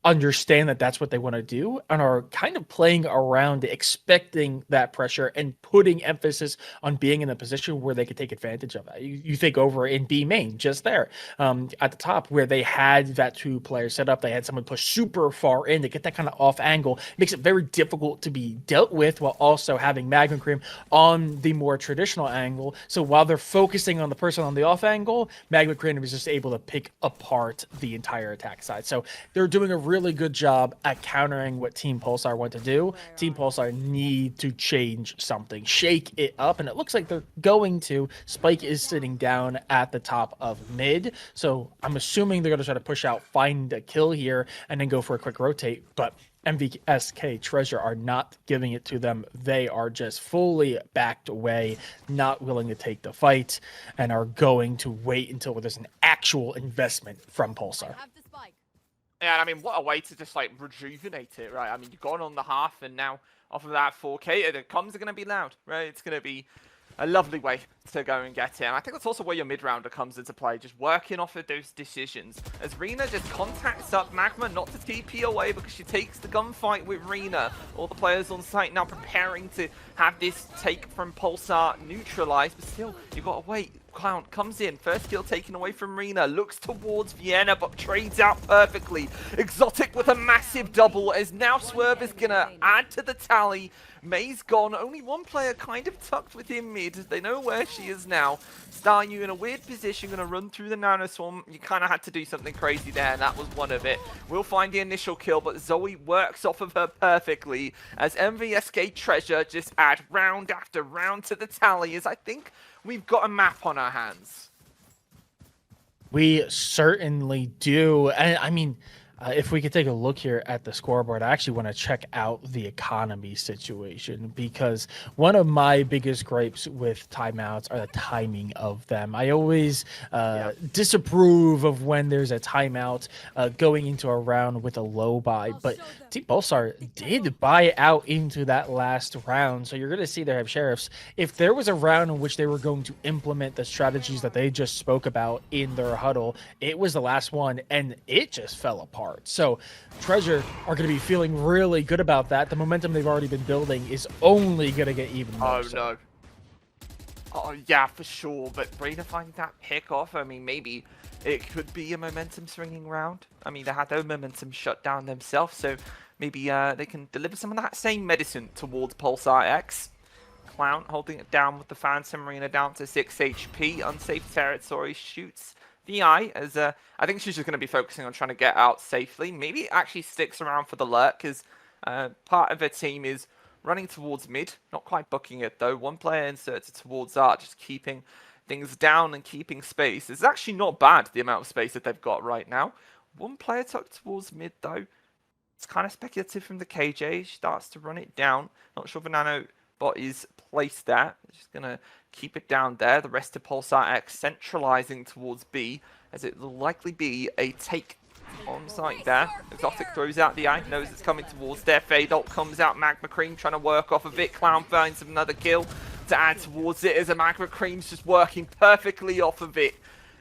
understand that that's what they want to do and are kind of playing around, expecting that pressure and putting emphasis on being in a position where they could take advantage of that. You think over in B main, just there at the top where they had that 2-player setup, they had someone push super far in to get that kind of off angle. It makes it very difficult to be dealt with while also having Magma Cream on the more traditional angle. So while they're focusing on the person on the off angle, Magma Cream is just able to pick apart the entire attack side. So they're doing a really good job at countering what Team Pulsar want to do. Team Pulsar need to change something, shake it up, and it looks like they're going to. Spike is sitting down at the top of mid, so I'm assuming they're going to try to push out, find a kill here, and then go for a quick rotate, but MVSK Treasure are not giving it to them. They are just fully backed away, not willing to take the fight, and are going to wait until there's an actual investment from Pulsar. Yeah, I mean, what a way to just, like, rejuvenate it, right? I mean, you've gone on the half, and now, off of that 4K, the comms are going to be loud, right? It's going to be a lovely way to go and get it. And I think that's also where your mid-rounder comes into play, just working off of those decisions. As Rena just contacts up Magma, not to TP away, because she takes the gunfight with Rena. All the players on site now preparing to have this take from Pulsar neutralized, but still, you've got to wait. Clown comes in, first kill taken away from Rena, looks towards Vienna, but trades out perfectly. Exotic with a massive double, as now Swerve is gonna add to the tally. May's gone, only one player kind of tucked within mid. They know where she is now. Star, you in a weird position, gonna run through the nanoswarm. You kind of had to do something crazy there, and that was one of it. We'll find the initial kill, but Zoe works off of her perfectly, as MVSK Treasure just add round after round to the tally, as I think we've got a map on our hands. We certainly do. And I mean, if we could take a look here at the scoreboard, I actually want to check out the economy situation, because one of my biggest gripes with timeouts are the timing of them. I always disapprove of when there's a timeout going into a round with a low buy, but Team Pulsar did buy out into that last round, so you're going to see they have sheriffs. If there was a round in which they were going to implement the strategies that they just spoke about in their huddle, it was the last one, and it just fell apart. So Treasure are going to be feeling really good about that. The momentum they've already been building is only going to get even more. Oh, no. Oh, yeah, for sure. But Rena finding that pick off, I mean, maybe it could be a momentum swinging round. I mean, they had their momentum shut down themselves, so maybe they can deliver some of that same medicine towards Pulsar X. Clown holding it down with the Phantom. Rena down to 6 HP. Unsafe territory, shoots the eye, as I think she's just going to be focusing on trying to get out safely. Maybe it actually sticks around for the lurk, because part of her team is running towards mid, not quite booking it though. One player inserted towards art, just keeping things down and keeping space. It's actually not bad, the amount of space that they've got right now. One player tucked towards mid though. It's kind of speculative from the KJ. She starts to run it down. Not sure if a nano bot is placed there. Just going to keep it down there. The rest of Pulsar X centralizing towards B, as it will likely be a take on site there. Exotic throws out the eye, knows it's coming towards there. Fade ult comes out, Magma Cream trying to work off of it. Clown finds another kill to add towards it as a Magma Cream's just working perfectly off of it.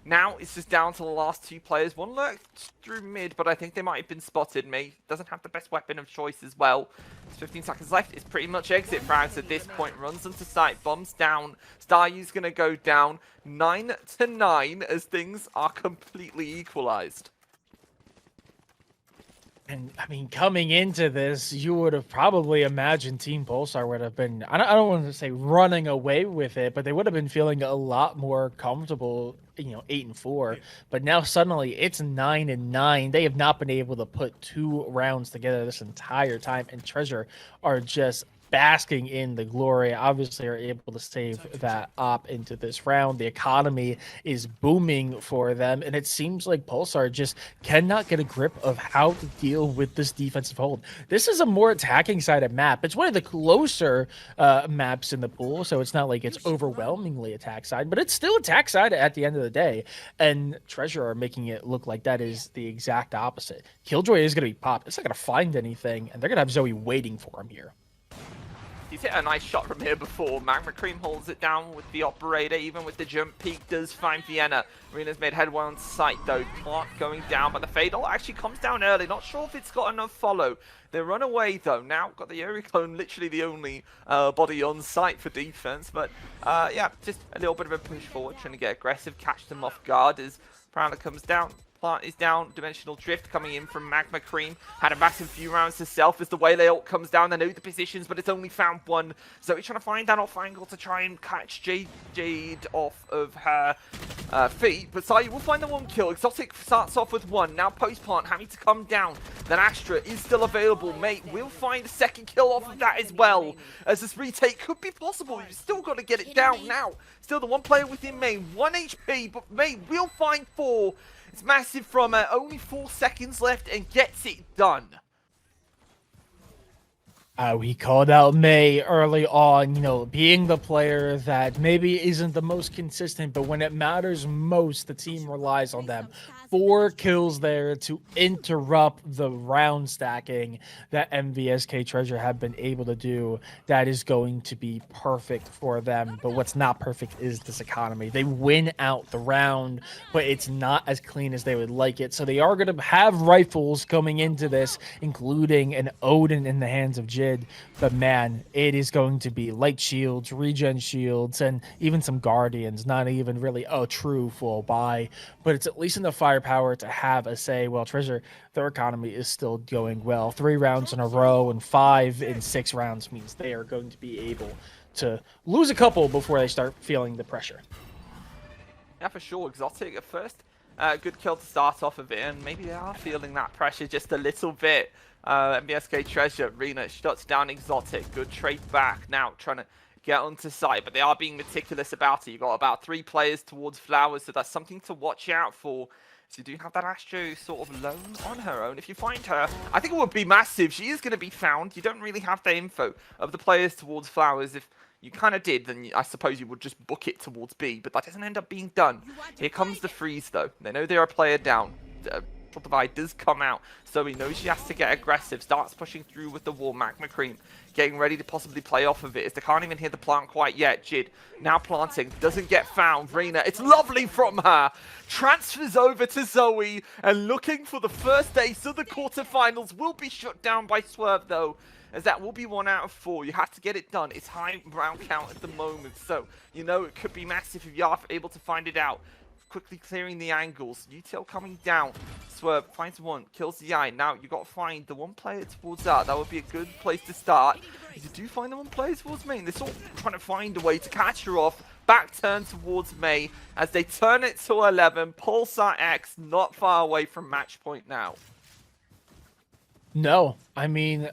Now it's just down to the last two players. One lurked through mid, but I think they might have been spotted. May doesn't have the best weapon of choice as well. There's 15 seconds left. It's pretty much exit frags at this point. Runs into sight, bombs down. Staryu's going to go down 9-9 as things are completely equalized. And I mean, coming into this, you would have probably imagined Team Pulsar would have been, I don't want to say running away with it, but they would have been feeling a lot more comfortable, 8-4. But now suddenly it's 9-9. They have not been able to put 2 rounds together this entire time, and Treasure are just basking in the glory. Obviously are able to save that op into this round. The economy is booming for them, and it seems like Pulsar just cannot get a grip of how to deal with this defensive hold. This is a more attacking sided map. It's one of the closer maps in the pool, so it's not like it's overwhelmingly attack side, but it's still attack side at the end of the day, and Treasure are making it look like that is the exact opposite. Killjoy is going to be popped. It's not going to find anything, and they're going to have Zoe waiting for him here. He's hit a nice shot from here before. Magma Cream holds it down with the operator, even with the jump peak, does find Vienna. Rena's made headway on sight though. Clark going down, but the fade ult actually comes down early. Not sure if it's got enough follow. They run away though. Now got the Yuri clone, literally the only body on site for defense. But yeah, just a little bit of a push forward, trying to get aggressive, catch them off guard as Prowler comes down. Plant is down, Dimensional Drift coming in from Magma Cream. Had a massive few rounds to self as the Waylay ult comes down. They know the positions, but it's only found one. So he's trying to find that off angle to try and catch Jade off of her feet. But Sayu will find the one kill. Exotic starts off with one. Now Post Plant having to come down. Then Astra is still available. Mate will find a second kill off of that as well. As this retake could be possible. You've still got to get it down now. Still the one player within May. 1 HP, but May will find 4. It's massive from only 4 seconds left and gets it done. We called out May early on, being the player that maybe isn't the most consistent, but when it matters most, the team relies on them. 4 kills there to interrupt the round stacking that MVSK Treasure have been able to do. That is going to be perfect for them, but what's not perfect is this economy. They win out the round, but it's not as clean as they would like it, so they are going to have rifles coming into this, including an Odin in the hands of Jid. But man, it is going to be light shields, regen shields, and even some guardians. Not even really a true full buy, but it's at least in the firepower to have a say. Well, Treasure, their economy is still going well. 3 rounds in a row and 5 in 6 rounds means they are going to be able to lose a couple before they start feeling the pressure. Yeah, for sure. Exotic at first. Good kill to start off of it, and maybe they are feeling that pressure just a little bit. MVSK Treasure, Rena shuts down Exotic. Good trade back. Now trying to get onto site, but they are being meticulous about it. You've got about 3 players towards Flowers, so that's something to watch out for. So you do have that Astro sort of alone on her own. If you find her, I think it would be massive. She is going to be found. You don't really have the info of the players towards Flowers. If you kind of did, then I suppose you would just book it towards B, but that doesn't end up being done. Here comes the freeze, though. They know they're a player down. Divide does come out, so he knows she has to get aggressive. Starts pushing through with the wall. Magma Cream getting ready to possibly play off of it, as they can't even hear the plant quite yet. Jid now planting, doesn't get found. Rena, it's lovely from her. Transfers over to Zoe, and looking for the first ace of the quarterfinals. Will be shut down by Swerve, though, as that will be 1 out of 4. You have to get it done. It's high round count at the moment, so it could be massive if you are able to find it out. Quickly clearing the angles. Util coming down. Swerve finds one, kills the eye. Now you got to find the one player towards that. That would be a good place to start. If you do find the one player towards May, they're sort of trying to find a way to catch her off. Back turn towards May as they turn it to 11. Pulsar X not far away from match point now. No, I mean,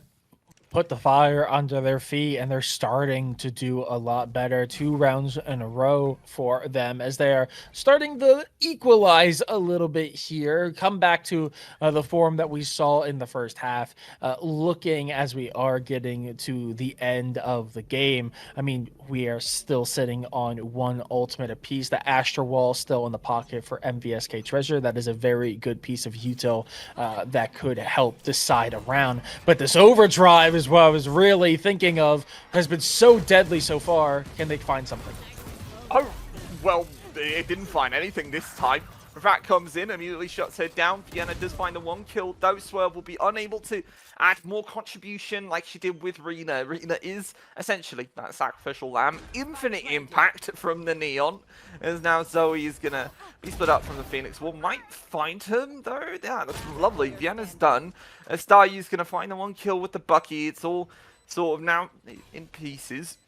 put the fire under their feet, and they're starting to do a lot better. 2 rounds in a row for them as they are starting to equalize a little bit here, come back to the form that we saw in the first half, looking as we are getting to the end of the game. I mean, we are still sitting on 1 ultimate apiece. The Astra Wall still in the pocket for MVSK Treasure. That is a very good piece of util that could help decide a round. But this overdrive is what I was really thinking of, has been so deadly so far. Can they find something? Oh, well, it didn't find anything this time. Rat comes in, immediately shuts her down. Vienna does find the 1 kill, though Swerve will be unable to add more contribution like she did with Rina. Rina is essentially that sacrificial lamb. Infinite impact from the Neon, as now Zoe is going to be split up from the Phoenix Wall. Might find him, though. Yeah, that's lovely. Vienna's done. Staryu's going to find the 1 kill with the Bucky. It's all sort of now in pieces.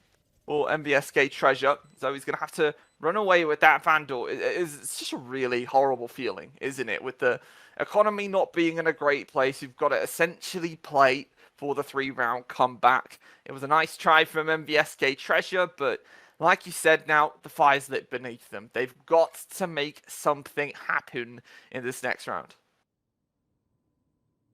Or MVSK Treasure. Zoe's going to have to run away with that Vandal. It's just a really horrible feeling, isn't it? With the economy not being in a great place, you've got to essentially play for the 3-round comeback. It was a nice try from MVSK Treasure, but like you said, now the fire's lit beneath them. They've got to make something happen in this next round.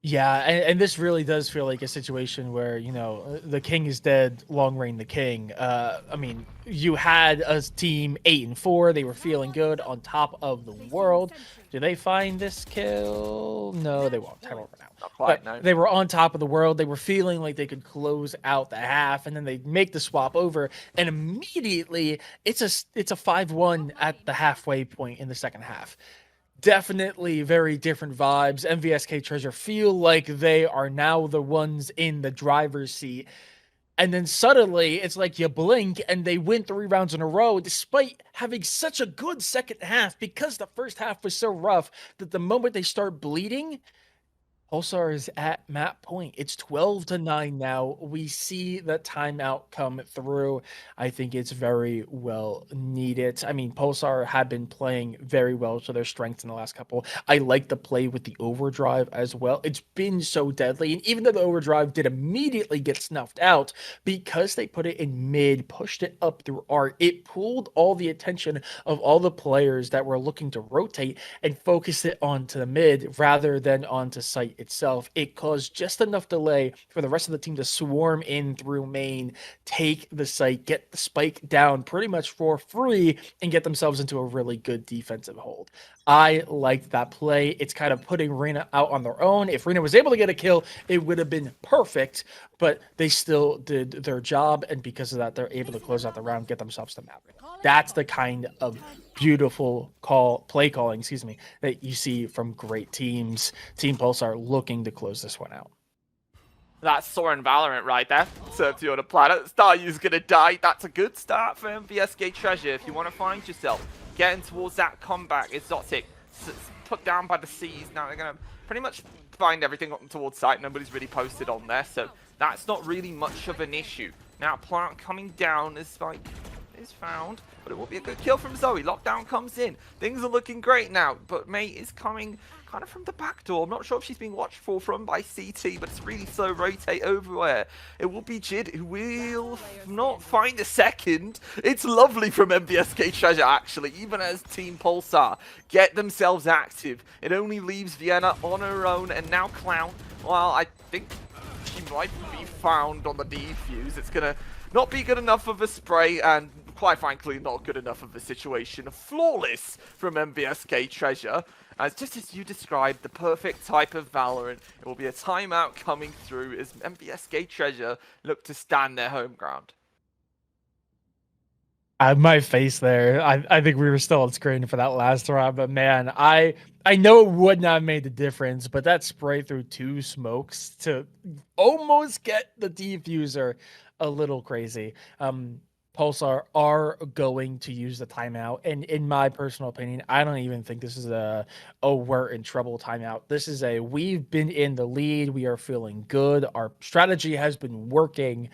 Yeah, and this really does feel like a situation where, you know, the king is dead, long reign the king. I mean, you had a team 8-4. They were feeling good on top of the world. Do they find this kill? No, they won't. Time over now. Not quite, But no. they were on top of the world. They were feeling like they could close out the half, and then they make the swap over, and immediately it's a 5-1 at the halfway point in the second half. Definitely very different vibes. MVSK Treasure feel like they are now the ones in the driver's seat. And then suddenly it's like you blink and they win 3 rounds in a row, despite having such a good second half, because the first half was so rough that the moment they start bleeding, Pulsar is at map point. It's 12-9 now. We see the timeout come through. I think it's very well needed. I mean, Pulsar had been playing very well to their strengths in the last couple. I like the play with the overdrive as well. It's been so deadly. And even though the overdrive did immediately get snuffed out, because they put it in mid, pushed it up through art, it pulled all the attention of all the players that were looking to rotate and focus it onto the mid rather than onto site itself. It caused just enough delay for the rest of the team to swarm in through main, take the site, get the spike down pretty much for free, and get themselves into a really good defensive hold. I liked that play. It's kind of putting Rina out on their own. If Rina was able to get a kill, it would have been perfect, but they still did their job, and because of that, they're able to close out the round, get themselves to map. That's the kind of beautiful play calling, that you see from great teams. Team Pulsar looking to close this one out. That's Soren Valorant right there. Serves you on a planet. Staryu's gonna die. That's a good start for MVSK Treasure. If you want to find yourself getting towards that comeback, Exotic put down by the seas. Now they're gonna pretty much find everything up towards site. Nobody's really posted on there, so that's not really much of an issue. Now plant coming down as Spike is found, but it will be a good kill from Zoe. Lockdown comes in. Things are looking great now, but May is coming kind of from the back door. I'm not sure if she's being watched for from by CT, but it's really slow rotate everywhere. It will be Jid who will not find a second. It's lovely from MVSK Treasure, actually, even as Team Pulsar get themselves active. It only leaves Vienna on her own, and now Clown, well, I think she might be found on the defuse. It's going to not be good enough of a spray, and quite frankly, not good enough of a situation. Flawless from MVSK Treasure. As just as you described, the perfect type of Valorant. It will be a timeout coming through as MVSK Treasure look to stand their home ground. My face there. I think we were still on screen for that last round, but man, I know it would not have made the difference, but that spray through 2 smokes to almost get the diffuser a little crazy. Pulsar are going to use the timeout, and in my personal opinion, I don't even think this is a we're in trouble timeout. This is we've been in the lead, we are feeling good, our strategy has been working.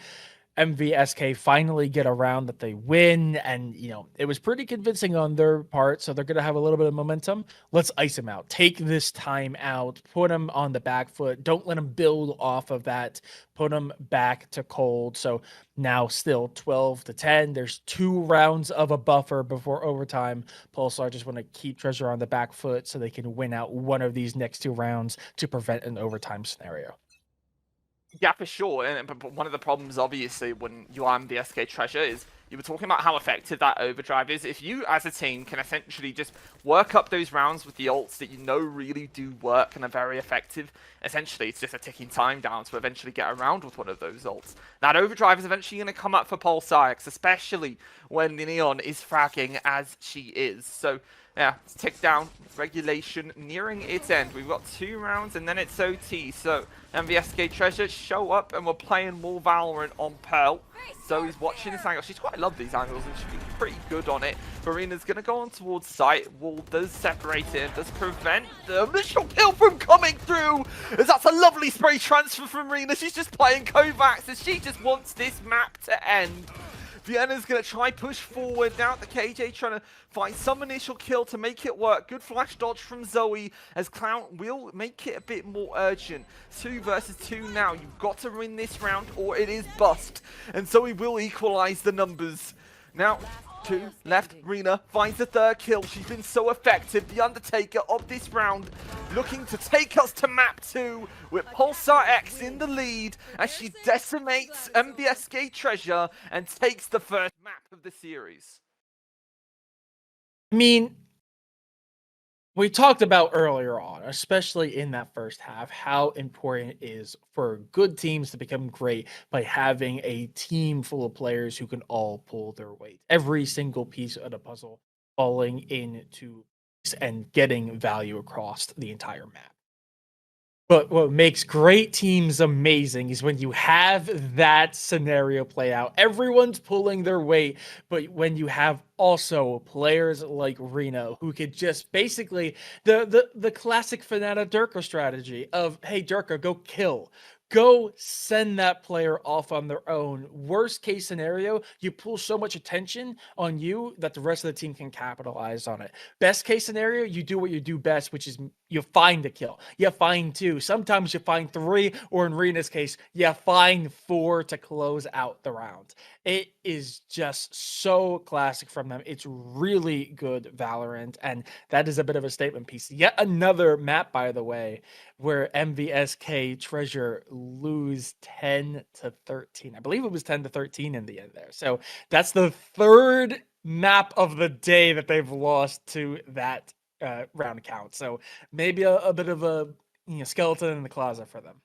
MVSK finally get a round that they win, and it was pretty convincing on their part, so they're gonna have a little bit of momentum. Let's ice them out. Take this time out, put them on the back foot. Don't let them build off of that. Put them back to cold. So now still 12-10. There's 2 rounds of a buffer before overtime. Pulsar just want to keep Treasure on the back foot so they can win out one of these next 2 rounds to prevent an overtime scenario. Yeah, for sure. But one of the problems, obviously, when you are MVSK Treasure is you were talking about how effective that overdrive is. If you, as a team, can essentially just work up those rounds with the ults that you know really do work and are very effective, essentially it's just a ticking time down to eventually get around with one of those ults. That overdrive is eventually going to come up for Pulsar, especially when the Neon is fragging as she is. So yeah, it's tick down. Regulation nearing its end. We've got 2 rounds and then it's OT. So MVSK Treasure show up and we're playing more Valorant on Pearl. So he's watching this angle. She's quite love these angles and she's pretty good on it. Marina's going to go on towards site. Wall does separate it and does prevent the initial kill from coming through. As that's a lovely spray transfer from Marina. She's just playing Kovacs as she just wants this map to end. Vienna's going to try push forward now. The KJ trying to find some initial kill to make it work. Good flash dodge from Zoe as Clown will make it a bit more urgent. 2 versus 2 now. You've got to win this round or it is bust. And Zoe will equalize the numbers. Now, 2 left. Rena finds the 3rd kill. She's been so effective. The Undertaker of this round looking to take us to map 2 with Pulsar X in the lead as she decimates MVSK Treasure and takes the first map of the series. I mean, we talked about earlier on, especially in that first half, how important it is for good teams to become great by having a team full of players who can all pull their weight. Every single piece of the puzzle falling into place and getting value across the entire map. But what makes great teams amazing is when you have that scenario play out. Everyone's pulling their weight, but when you have also players like Reno who could just basically the classic Fanata Durka strategy of, hey Durka, go kill. Go send that player off on their own. Worst case scenario, you pull so much attention on you that the rest of the team can capitalize on it. Best case scenario, you do what you do best, which is you find a kill. You find 2. Sometimes you find 3, or in Rena's case, you find 4 to close out the round. It is just so classic from them. It's really good Valorant, and that is a bit of a statement piece. Yet another map, by the way, where MVSK Treasure lose 10-13. I believe it was 10-13 in the end there. So that's the 3rd map of the day that they've lost to that round count. So maybe a bit of a skeleton in the closet for them.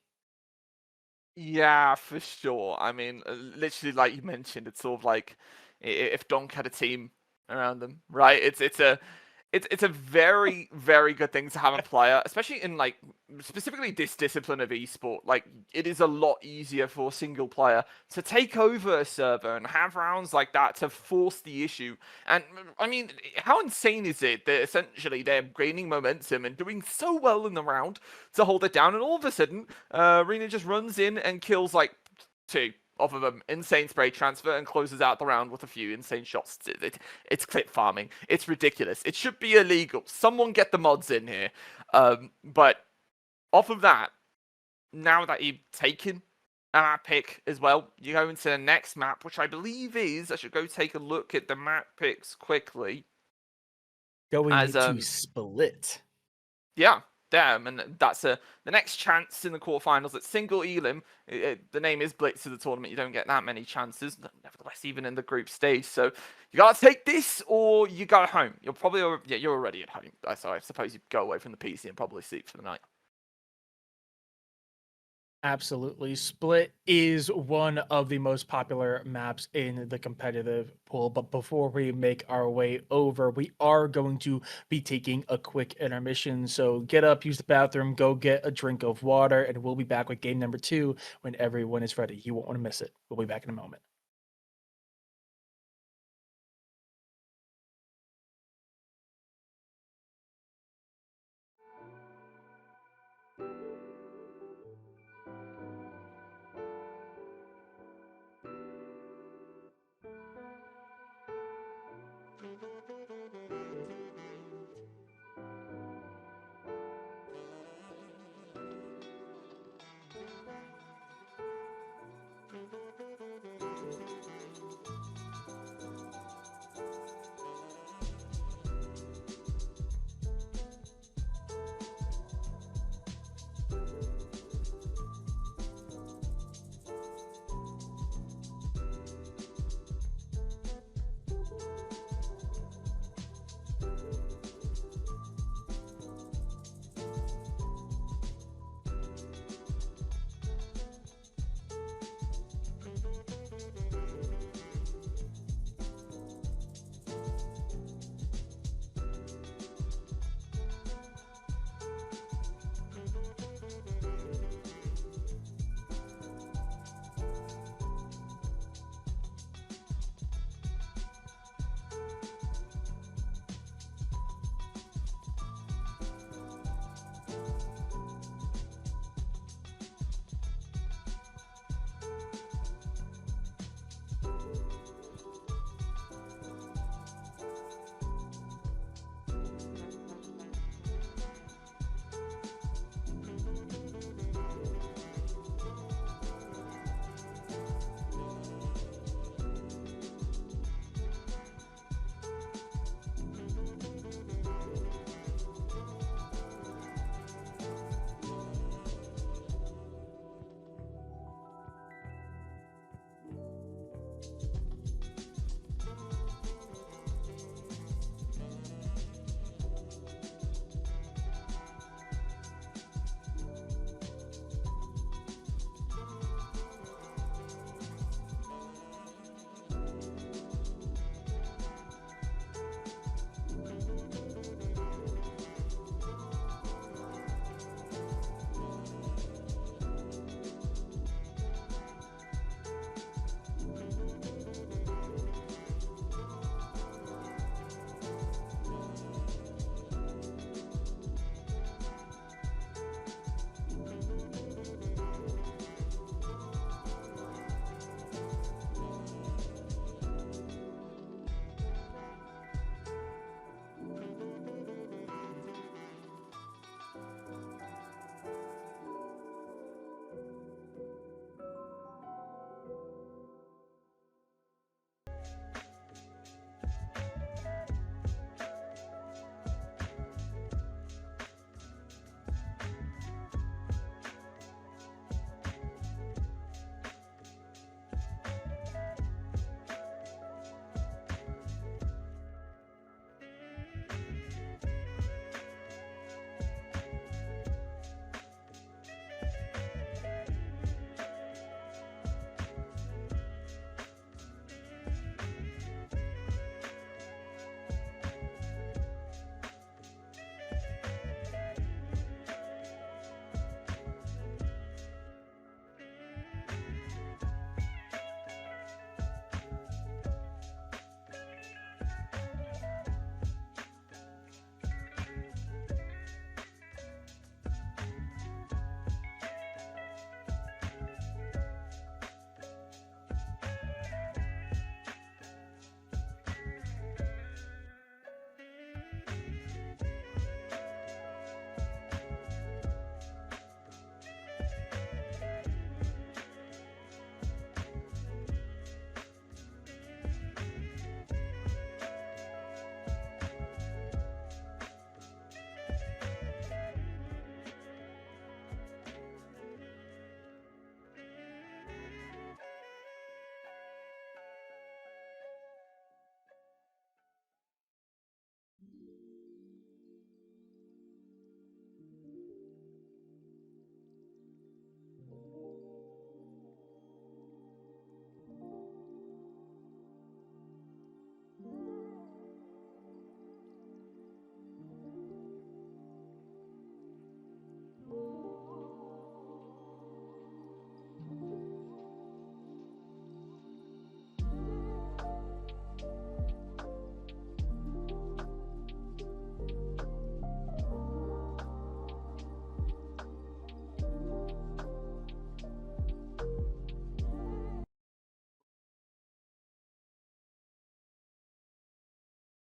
Yeah, for sure. I mean, literally, like you mentioned, it's sort of like if Donk had a team around them, right? It's a very, very good thing to have a player, especially in like specifically this discipline of esport. Like it is a lot easier for a single player to take over a server and have rounds like that to force the issue. And I mean, how insane is it that essentially they're gaining momentum and doing so well in the round to hold it down, and all of a sudden, Rena just runs in and kills like 2 off of an insane spray transfer and closes out the round with a few insane shots. It's clip farming. It's ridiculous. It should be illegal. Someone get the mods in here. But off of that, now that you've taken a map pick as well, you go into the next map, which I believe is, I should go take a look at the map picks quickly. Going to Split. Yeah. Damn, and that's the next chance in the quarterfinals. It's single Elim. The name is Blitz of the tournament. You don't get that many chances, nevertheless, even in the group stage. So you gotta take this, or you go home. You're probably you're already at home. So I suppose you go away from the PC and probably sleep for the night. Absolutely. Split is one of the most popular maps in the competitive pool. But before we make our way over, we are going to be taking a quick intermission. So get up, use the bathroom, go get a drink of water, and we'll be back with game number 2 when everyone is ready. You won't want to miss it. We'll be back in a moment.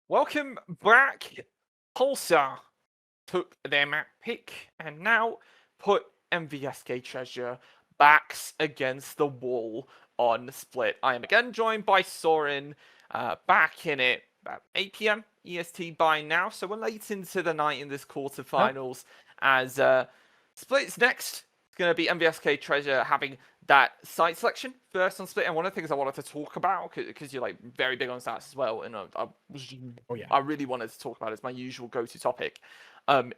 Welcome back. Pulsar took their map pick and now put MVSK Treasure backs against the wall on Split. I am again joined by Soren, back in it about 8 p.m. EST by now, so we're late into the night in this quarterfinals as Split's next. It's going to be MVSK Treasure having that site selection first on Split, and one of the things I wanted to talk about, because you're like very big on stats as well, and I really wanted to talk about it as my usual go-to topic.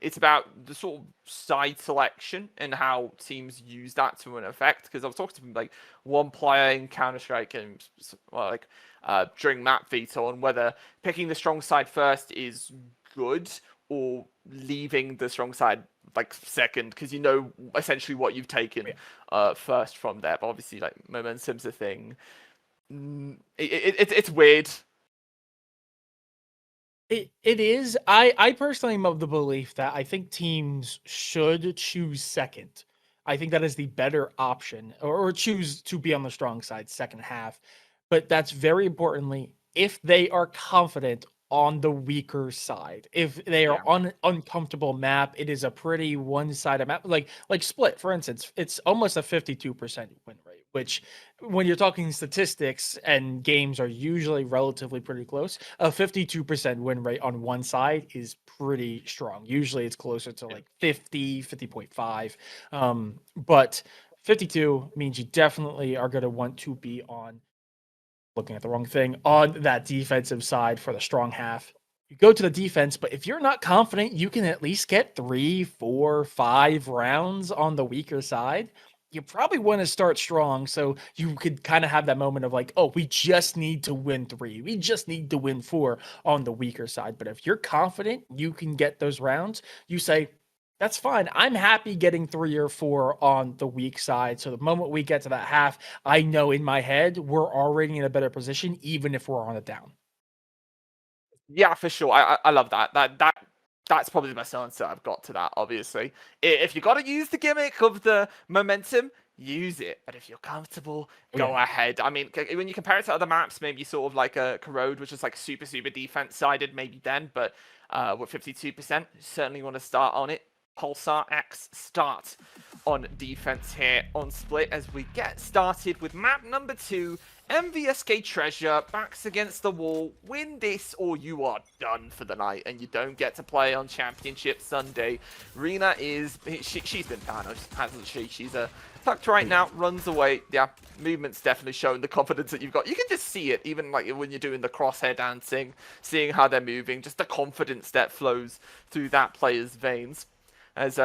It's about the sort of side selection and how teams use that to an effect. Because I've talked to like one player in Counter-Strike and during map veto on whether picking the strong side first is good or leaving the strong side like second, because you know essentially what you've taken first from there. But obviously, like momentum's a thing. It's weird. It is. I personally am of the belief that I think teams should choose second. I think that is the better option, or choose to be on the strong side second half. But that's very importantly if they are confident on the weaker side. If they are on an uncomfortable map, it is a pretty one-sided map. Like Split, for instance, it's almost a 52% win rate, which when you're talking statistics and games are usually relatively pretty close, a 52% win rate on one side is pretty strong. Usually it's closer to like 50.5. But 52 means you definitely are going to want to be on, looking at the wrong thing, on that defensive side for the strong half. You go to the defense, but if you're not confident you can at least get 3, 4, 5 rounds on the weaker side, you probably want to start strong so you could kind of have that moment of like, oh, we just need to win 3. We just need to win 4 on the weaker side. But if you're confident you can get those rounds, you say, that's fine. I'm happy getting 3 or 4 on the weak side. So the moment we get to that half, I know in my head we're already in a better position, even if we're on a down. Yeah, for sure. I love that. That's probably the best answer I've got to that. Obviously, if you got to use the gimmick of the momentum, use it. But if you're comfortable, go ahead. I mean, when you compare it to other maps, maybe sort of like a Corrode, which is like super defense sided, maybe then. But with 52%, certainly want to start on it. Pulsar X start on defense here on Split as we get started with map number 2. MVSK Treasure, backs against the wall. Win this or you are done for the night and you don't get to play on Championship Sunday. Rena is, she's been Thanos, hasn't she? She's tucked right now, runs away. Yeah, movement's definitely showing the confidence that you've got. You can just see it, even like when you're doing the crosshair dancing, seeing how they're moving, just the confidence that flows through that player's veins. As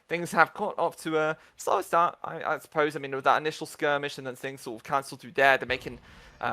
things have got off to a slow start, I suppose. I mean, with that initial skirmish and then things sort of cancelled through there, they're making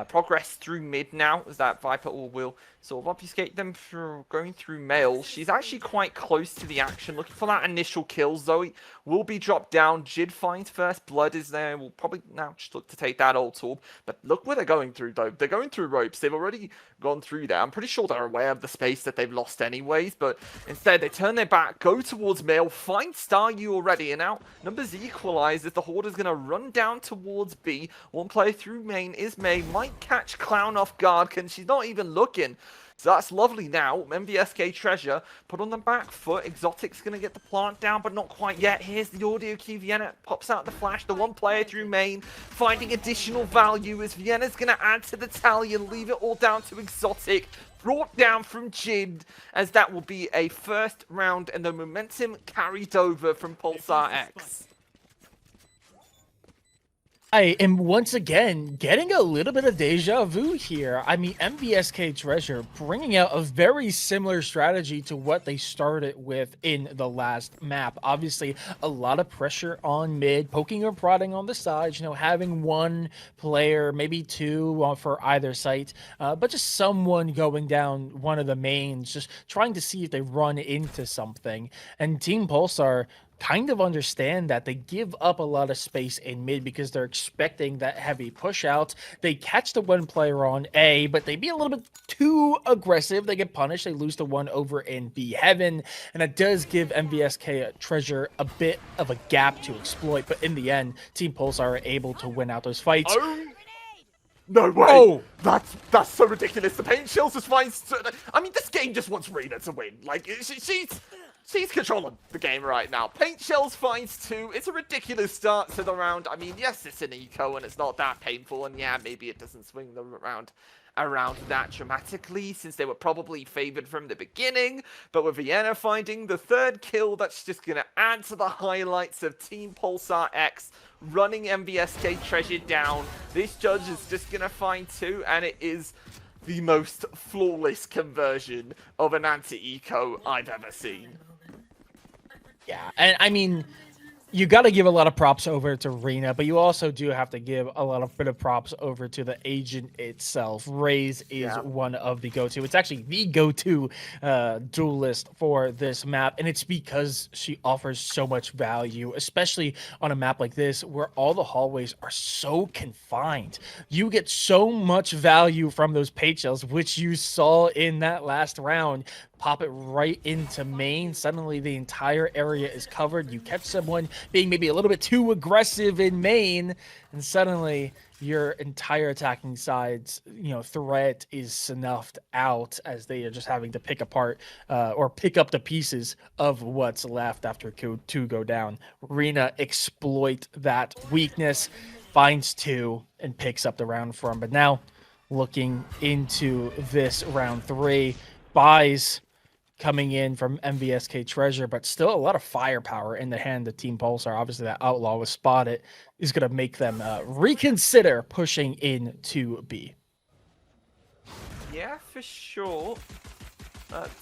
progress through mid now, as that Viper will sort of obfuscate them through going through male. She's actually quite close to the action, looking for that initial kill. Zoe will be dropped down. Jid finds first blood is there. We'll probably now just look to take that ult orb. But look where they're going through, though. They're going through ropes. They've already gone through there. I'm pretty sure they're aware of the space that they've lost anyways, but instead they turn their back, go towards male, find Staryu already, and now numbers equalize as the Horde is going to run down towards B. One player through main is May, might catch Clown off guard, and she's not even looking. So that's lovely now. MVSK Treasure put on the back foot. Exotic's going to get the plant down, but not quite yet. Here's the audio cue. Vienna pops out the flash. The one player through main, finding additional value as Vienna's going to add to the tally and leave it all down to Exotic. Brought down from Jid, as that will be a first round, and the momentum carried over from Pulsar X. I am once again getting a little bit of deja vu here. I mean, MVSK Treasure bringing out a very similar strategy to what they started with in the last map. Obviously, a lot of pressure on mid, poking or prodding on the sides, you know, having one player, maybe 2 for either site, but just someone going down one of the mains, just trying to see if they run into something. And Team Pulsar kind of understand that. They give up a lot of space in mid because they're expecting that heavy push out. They catch the one player on A, but they be a little bit too aggressive. They get punished. They lose the one over in B Heaven, and it does give MVSK Treasure a bit of a gap to exploit. But in the end, Team Pulsar are able to win out those fights. No way! Oh! That's so ridiculous. The paint shells just finds. I mean, this game just wants Rena to win. Like she's controlling the game right now. Paint shells finds 2. It's a ridiculous start to the round. I mean, yes, it's an eco and it's not that painful, and yeah, maybe it doesn't swing them around that dramatically, since they were probably favored from the beginning. But with Vienna finding the 3rd kill, that's just gonna add to the highlights of Team Pulsar X running MVSK Treasure down. This judge is just gonna find 2, and it is the most flawless conversion of an anti-eco I've ever seen. Yeah, and I mean, you got to give a lot of props over to Rena, but you also do have to give a lot of bit of props over to the agent itself. Raze is one of the go-to. It's actually the go-to duelist for this map, and it's because she offers so much value, especially on a map like this where all the hallways are so confined. You get so much value from those paint shells, which you saw in that last round. Pop it right into main. Suddenly the entire area is covered. You catch someone being maybe a little bit too aggressive in main, and suddenly your entire attacking side's threat is snuffed out, as they are just having to pick apart or pick up the pieces of what's left after two go down. Rena exploit that weakness, finds 2, and picks up the round for him. But now looking into this round 3, buys coming in from MVSK Treasure, but still a lot of firepower in the hand of Team Pulsar. Obviously, that Outlaw was spotted, is going to make them reconsider pushing into B. Yeah, for sure.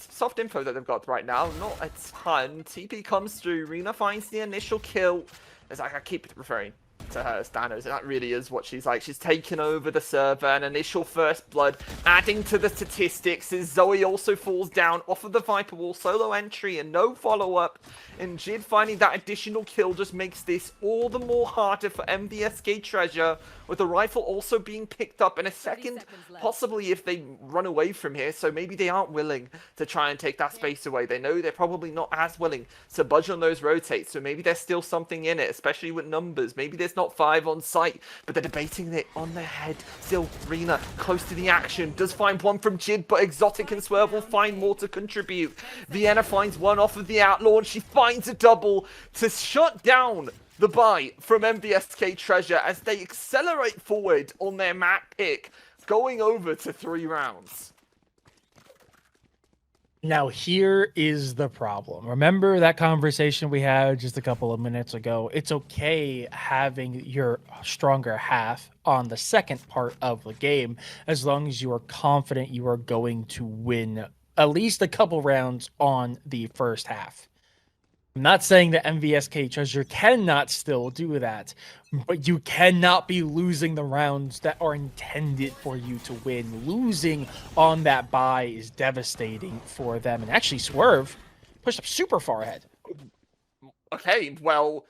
Soft info that they've got right now, not a ton. TP comes through, Rena finds the initial kill. As I keep referring to her as Thanos, and that really is what she's like. She's taken over the server, an initial first blood, adding to the statistics as Zoe also falls down off of the Viper wall, solo entry and no follow-up, and Jid finding that additional kill just makes this all the more harder for MVSK Treasure, with the rifle also being picked up in a second, possibly if they run away from here, so maybe they aren't willing to try and take that space away. They know they're probably not as willing to budge on those rotates, so maybe there's still something in it, especially with numbers. Maybe there's not 5 on site, but they're debating it on their head. Still, Rena close to the action, does find 1 from Jid, but Exotic and Swerve will find more to contribute. Vienna finds 1 off of the Outlaw, and she finds a double to shut down the buy from MVSK Treasure as they accelerate forward on their map pick, going over to 3 rounds. Now, here is the problem. Remember that conversation we had just a couple of minutes ago? It's okay having your stronger half on the second part of the game, as long as you are confident you are going to win at least a couple rounds on the first half. I'm not saying that MVSK Treasure cannot still do that, but you cannot be losing the rounds that are intended for you to win. Losing on that buy is devastating for them. And actually, Swerve pushed up super far ahead. Okay, well,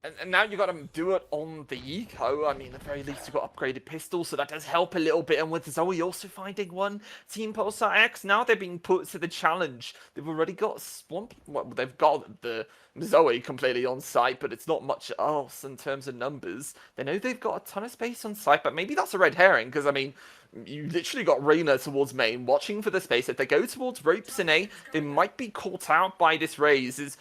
and now you got to do it on the eco. I mean, at the very least, you got upgraded pistols, so that does help a little bit. And with Zoe also finding 1, Team Pulsar X, now they're being put to the challenge. They've already got Swamp. Well, they've got the Zoe completely on site, but it's not much else in terms of numbers. They know they've got a ton of space on site, but maybe that's a red herring, because, I mean, you literally got Rena towards main, watching for the space. If they go towards ropes in A, they might be caught out by this Raze.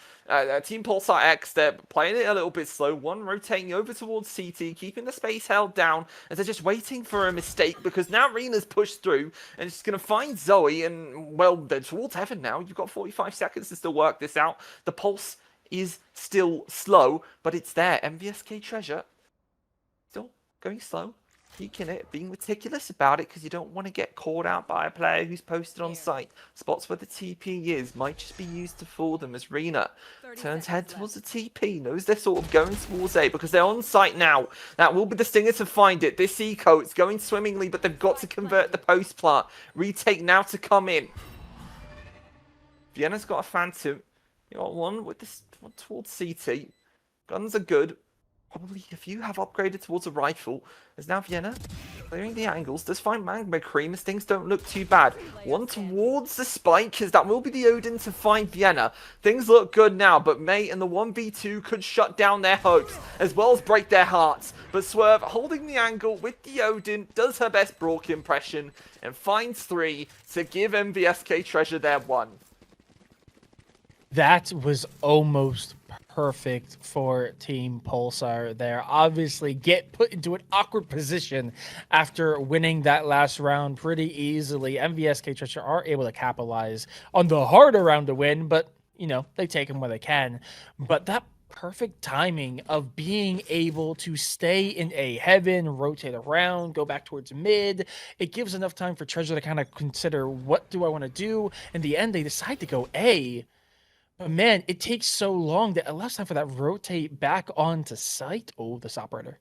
Team Pulsar X, they're playing it a little bit slow. 1 rotating over towards CT, keeping the space held down, as they're just waiting for a mistake, because now Rena's pushed through, and it's going to find Zoe, and, well, they're towards heaven now. You've got 45 seconds to still work this out. The pulse is still slow, but it's there. MVSK Treasure still going slow. Peeking it, being meticulous about it, because you don't want to get caught out by a player who's posted on site. Spots where the TP is might just be used to fool them, as Rena turns head towards the TP, knows they're sort of going towards A, because they're on site now. That will be the stinger to find it. This eco, it's going swimmingly, but they've got to convert the post plant. Retake now to come in. Vienna's got a Phantom. You got 1 with this one towards CT. Guns are good. Probably if you have upgraded towards a rifle, as now Vienna clearing the angles, does find Magma Cream as things don't look too bad. 1 towards the spike, because that will be the Odin to find Vienna. Things look good now, but May and the 1v2 could shut down their hopes, as well as break their hearts. But Swerve, holding the angle with the Odin, does her best Brock impression and finds 3 to give MVSK Treasure their 1. That was almost perfect for Team Pulsar there. Obviously, get put into an awkward position after winning that last round pretty easily. MVSK Treasure are able to capitalize on the harder round to win, but, you know, they take them where they can. But that perfect timing of being able to stay in A heaven, rotate around, go back towards mid, it gives enough time for Treasure to kind of consider, what do I want to do? In the end, they decide to go A. But man, it takes so long that it allows time for that rotate back onto site. Oh, this operator.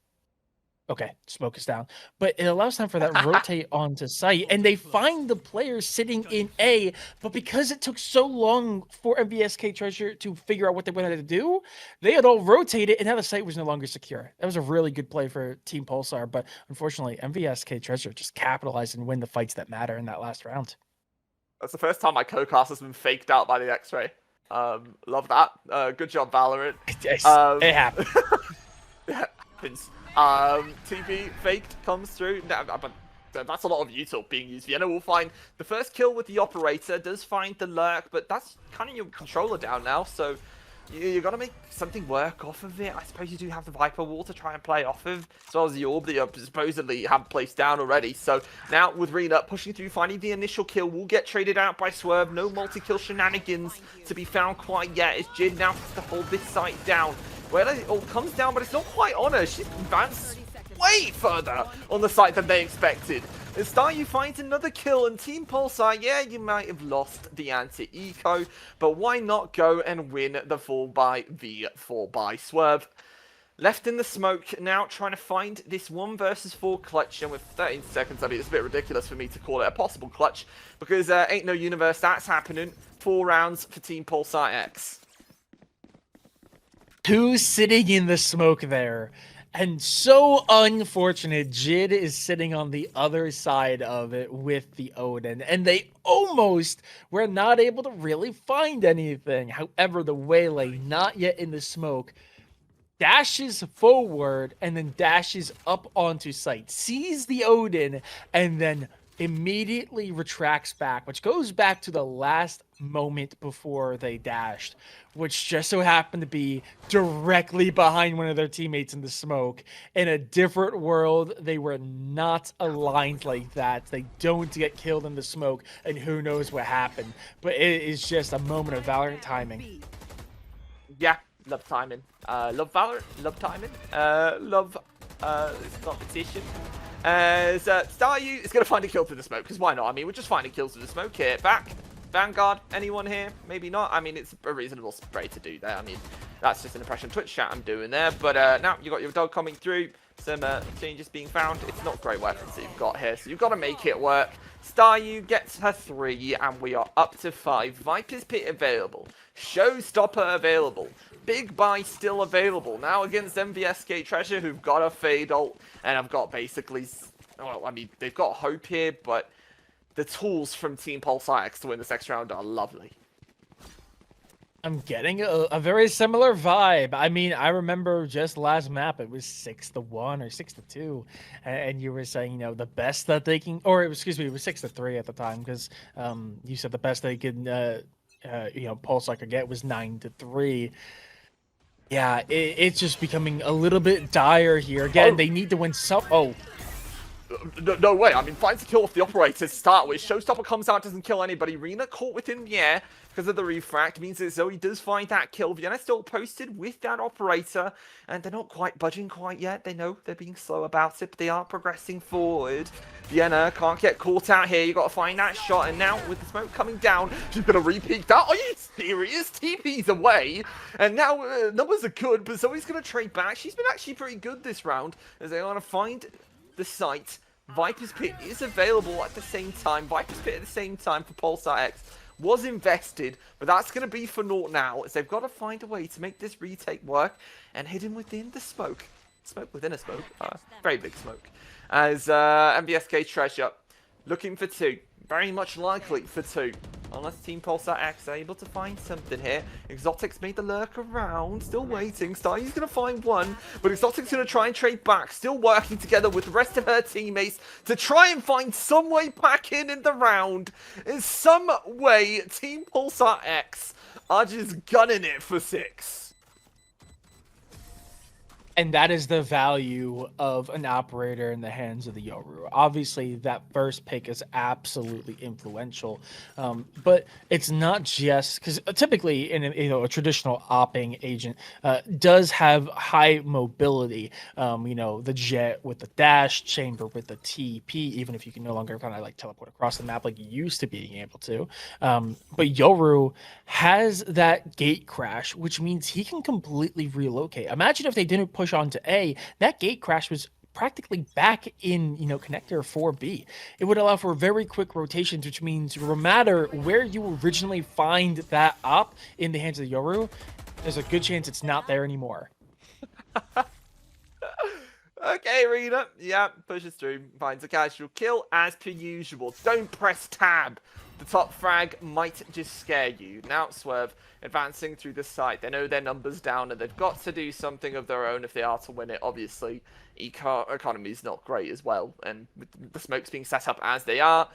Okay, smoke is down. But it allows time for that rotate onto site, and they find the players sitting in A. But because it took so long for MVSK Treasure to figure out what they wanted to do, they had all rotated, and now the site was no longer secure. That was a really good play for Team Pulsar, but unfortunately, MVSK Treasure just capitalized and win the fights that matter in that last round. That's the first time my co-cast has been faked out by the X-Ray. Love that. Good job, Valorant. It happened. It happens. TP faked comes through. But that's a lot of util being used. Vienna will find the first kill with the operator, does find the lurk, but that's kind of your controller down now, so you got to make something work off of it. I suppose you do have the Viper Wall to try and play off of, as well as the Orb that you supposedly have placed down already. So now with Rena pushing through, finding the initial kill, will get traded out by Swerve. No multi-kill shenanigans to be found quite yet, as Jid now has to hold this site down. Well, it all comes down, but it's not quite on her. She's advanced way further on the site than they expected. As Staryu finds another kill, and Team Pulsar, yeah, you might have lost the anti-eco, but why not go and win the 4x Swerve? Left in the smoke now, trying to find this 1 versus 4 clutch, and with 13 seconds, I mean, it's a bit ridiculous for me to call it a possible clutch, because ain't no universe that's happening. 4 rounds for Team Pulsar X. Who's sitting in the smoke there? And so unfortunate, Jid is sitting on the other side of it with the Odin, and they almost were not able to really find anything. However, the Waylay, not yet in the smoke, dashes forward and then dashes up onto site, sees the Odin, and then immediately retracts back, which goes back to the last moment before they dashed, which just so happened to be directly behind one of their teammates in the smoke. In a different world, they were not aligned like that. They don't get killed in the smoke, and who knows what happened. But it is just a moment of Valorant timing. Yeah, love timing. Love Valorant, love timing. Love this competition. As Staryu is going to find a kill through the smoke, because why not? I mean, we're just finding kills through the smoke here. Back. Vanguard, anyone here? Maybe not. I mean, it's a reasonable spray to do there. I mean, that's just an impression Twitch chat I'm doing there. But now you got your dog coming through. Some changes being found. It's not great weapons that you've got here, so you've got to make it work. Staryu gets her 3, and we are up to 5. Viper's Pit available. Showstopper available. Big Buy still available. Now against MVSK Treasure, who've got a fade ult, and have got basically... Well, I mean, they've got hope here, but the tools from Team Pulsar X to win this next round are lovely. I'm getting a very similar vibe. I mean, I remember just last map, it was 6-1 or 6-2. And you were saying, you know, the best that they can... Or, excuse me, it was 6-3 at the time, because you said the best they could, you know, Pulsar could get was 9-3. Yeah, it's just becoming a little bit dire here. Again, they need to win some... Oh. No way. I mean, finds a kill off the operator to start with. Showstopper comes out, doesn't kill anybody. Rena caught within the air because of the refract. Means that Zoe does find that kill. Vienna still posted with that operator. And they're not quite budging quite yet. They know they're being slow about it, but they are progressing forward. Vienna can't get caught out here. You got to find that shot. And now with the smoke coming down, she's going to re-peek that. Are you serious? TP's away. And now numbers are good, but Zoe's going to trade back. She's been actually pretty good this round as they want to find the site. Viper's Pit is available at the same time. Viper's Pit at the same time for Pulsar X was invested, but that's going to be for naught now, as they've got to find a way to make this retake work and hidden within the smoke. Smoke within a smoke. Very big smoke. As MVSK Treasure looking for 2. Very much likely for 2. unless Team Pulsar X are able to find something here. Exotic's made the lurk around, still waiting. Starly's going to find one, but Exotic's going to try and trade back, still working together with the rest of her teammates to try and find some way back in the round. In some way, Team Pulsar X are just gunning it for 6. And that is the value of an operator in the hands of the Yoru. Obviously, that first pick is absolutely influential, but it's not just because typically in a traditional opping agent does have high mobility. The Jet with the dash, Chamber with the TP, even if you can no longer kind of like teleport across the map like you used to being able to. But Yoru has that gate crash, which means he can completely relocate. Imagine if they didn't push onto A, that gate crash was practically back in connector 4B. It would allow for very quick rotations, which means no matter where you originally find that op in the hands of the Yoru, there's a good chance it's not there anymore. Okay, Rena. Yeah, pushes through, finds a casual kill as per usual. Don't press tab. The top frag might just scare you. Now Swerve advancing through the site. They know their numbers down and they've got to do something of their own if they are to win it. Obviously, economy is not great as well. And with the smokes being set up as they are,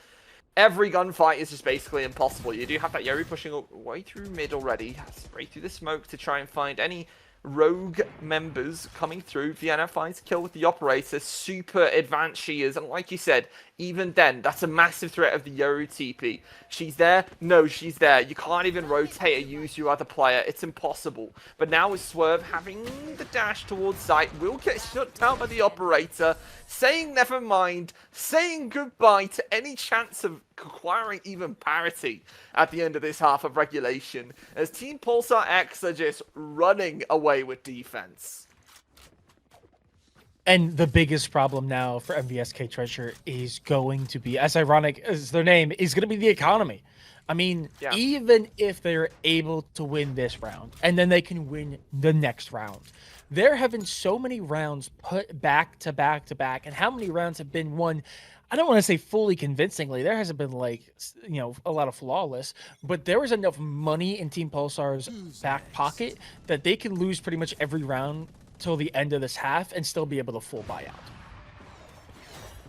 every gunfight is just basically impossible. You do have that Yoru pushing way through mid already. Straight through the smoke to try and find any rogue members coming through. Vienna finds a kill with the operator. Super advanced she is. And like you said, even then, that's a massive threat of the Yoru TP. She's there? No, she's there. You can't even rotate or use your other player. It's impossible. But now with Swerve having the dash towards site, will get shut down by the operator, saying never mind, saying goodbye to any chance of acquiring even parity at the end of this half of regulation, as Team Pulsar X are just running away with defense. And the biggest problem now for MVSK Treasure is going to be, as ironic as their name, is going to be the economy. I mean, even if they're able to win this round, and then they can win the next round, there have been so many rounds put back to back to back, and how many rounds have been won, I don't want to say fully convincingly. There hasn't been a lot of flawless, but there was enough money in Team Pulsar's back pocket that they can lose pretty much every round till the end of this half and still be able to full buyout.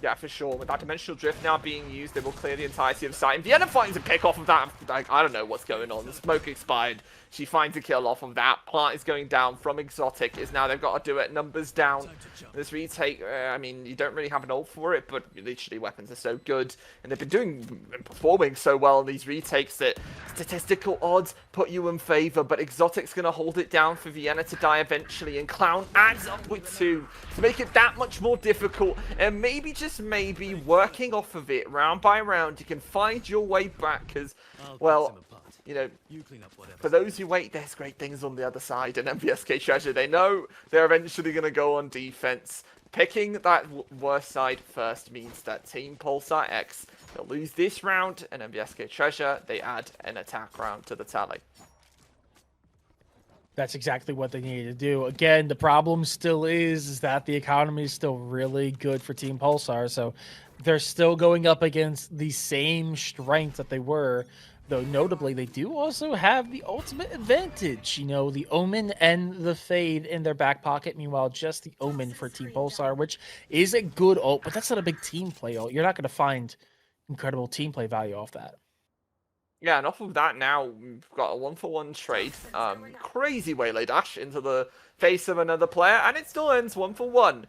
Yeah, for sure. With that dimensional drift now being used, they will clear the entirety of site. And Vienna finds a pick off of that. Like, I don't know what's going on. The smoke expired. She finds a kill off of that. Plant is going down from Exotic. Is now they've got to do it. Numbers down. This retake, I mean, you don't really have an ult for it, but literally weapons are so good. And they've been doing and performing so well in these retakes that statistical odds put you in favor. But Exotic's going to hold it down for Vienna to die eventually. And Clown adds up with 2 to make it that much more difficult. And maybe, just maybe, working off of it round by round, you can find your way back. Because, well, for those who wait, there's great things on the other side. And MVSK Treasure, they know they're eventually going to go on defense. Picking that worst side first means that Team Pulsar X will lose this round, and MVSK Treasure, they add an attack round to the tally. That's exactly what they need to do. Again, the problem still is that the economy is still really good for Team Pulsar, so they're still going up against the same strength that they were. Though notably, they do also have the ultimate advantage. The Omen and the Fade in their back pocket. Meanwhile, just the Omen for Team Pulsar, which is a good ult, but that's not a big team play ult. You're not going to find incredible team play value off that. Yeah, and off of that now, we've got a 1-for-1 trade. Crazy waylay dash into the face of another player, and it still ends 1-for-1.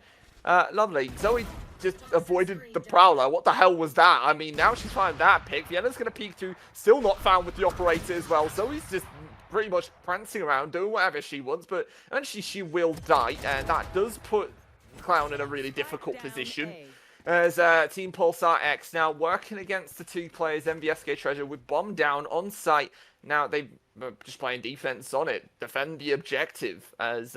Lovely. Zoe just avoided the Prowler. What the hell was that? I mean, now she's found that pick. Vienna's going to peek through. Still not found with the operator as well. Zoe's just pretty much prancing around, doing whatever she wants. But eventually she will die. And that does put Clown in a really difficult position. As Team Pulsar X now working against the 2 players, MVSK Treasure, with bomb down on site. Now they just playing defense on it. Defend the objective as...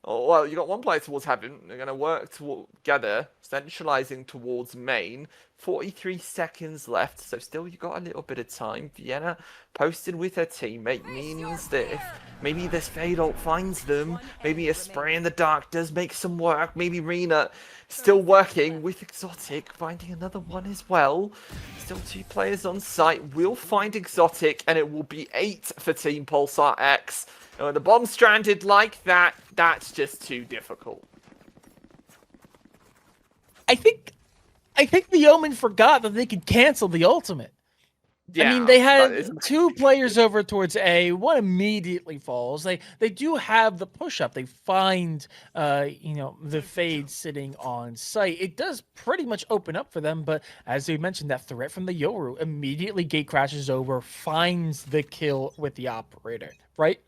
well, you got one player towards heaven. They're going to work together, centralizing towards main. 43 seconds left, so still you got a little bit of time. Vienna posted with her teammate means that if maybe this fade ult finds them, maybe a spray in the dark does make some work. Maybe Rena still working with Exotic, finding another one as well. Still 2 players on site. We'll find Exotic, and it will be 8 for Team Pulsar X. And when the bomb stranded like that, that's just too difficult. I think the Omen forgot that they could cancel the ultimate. Yeah, I mean, they that had is 2 players over towards A. One immediately falls. They do have the push up. They find the fade sitting on site. It does pretty much open up for them. But as we mentioned, that threat from the Yoru immediately gate crashes over, finds the kill with the operator. Right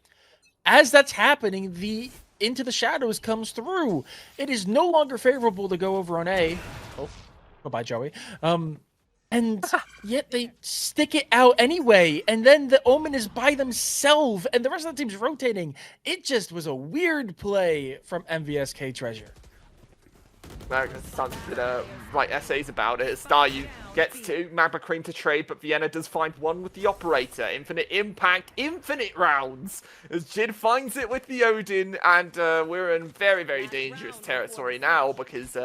as that's happening, the Into the Shadows comes through. It is no longer favorable to go over on A. Oh, goodbye, Joey. And yet they stick it out anyway. And then the Omen is by themselves, and the rest of the team's rotating. It just was a weird play from MVSK Treasure. Sounds to write essays about it. Staryu gets 2, Magma Cream to trade, but Vienna does find 1 with the operator. Infinite impact, infinite rounds, as Jin finds it with the Odin, and we're in very, very dangerous territory now, because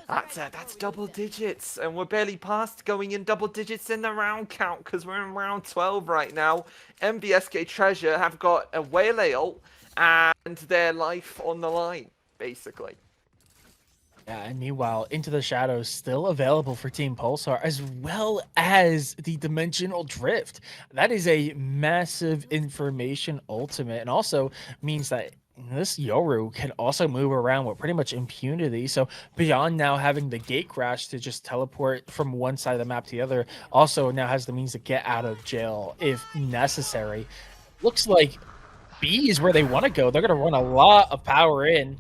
that's double digits, and we're barely past going in double digits in the round count, because we're in round 12 right now. MVSK Treasure have got a Waylay ult, and their life on the line, basically. Yeah, and meanwhile, Into the Shadows still available for Team Pulsar, as well as the Dimensional Drift. That is a massive information ultimate, and also means that this Yoru can also move around with pretty much impunity. So beyond now having the gate crash to just teleport from one side of the map to the other, also now has the means to get out of jail if necessary. Looks like B is where they want to go. They're going to run a lot of power in.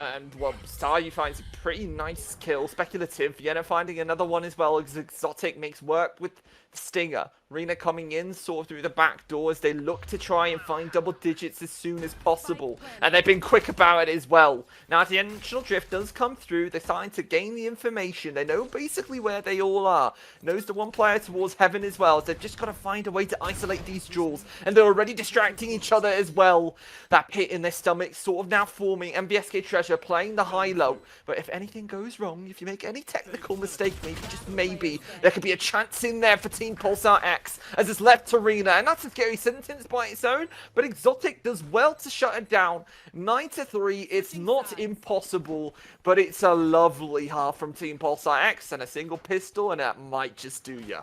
And, well, Staryu finds a pretty nice kill. Speculative. Vienna finding another one as well. Exotic makes work with Stinger. Rena coming in, saw through the back door as they look to try and find double digits as soon as possible. And they've been quick about it as well. Now, the Dimensional Drift does come through. They're starting to gain the information. They know basically where they all are. Knows the one player towards heaven as well. So they've just got to find a way to isolate these jewels. And they're already distracting each other as well. That pit in their stomach sort of now forming. MVSK Treasure playing the high-low. But if anything goes wrong, if you make any technical mistake, maybe, just maybe, there could be a chance in there for Team Pulsar X. As it's left to Rena, and that's a scary sentence by its own, but Exotic does well to shut it down. 9-3, it's not impossible, but it's a lovely half from Team Pulsar X, and a single pistol, and that might just do ya.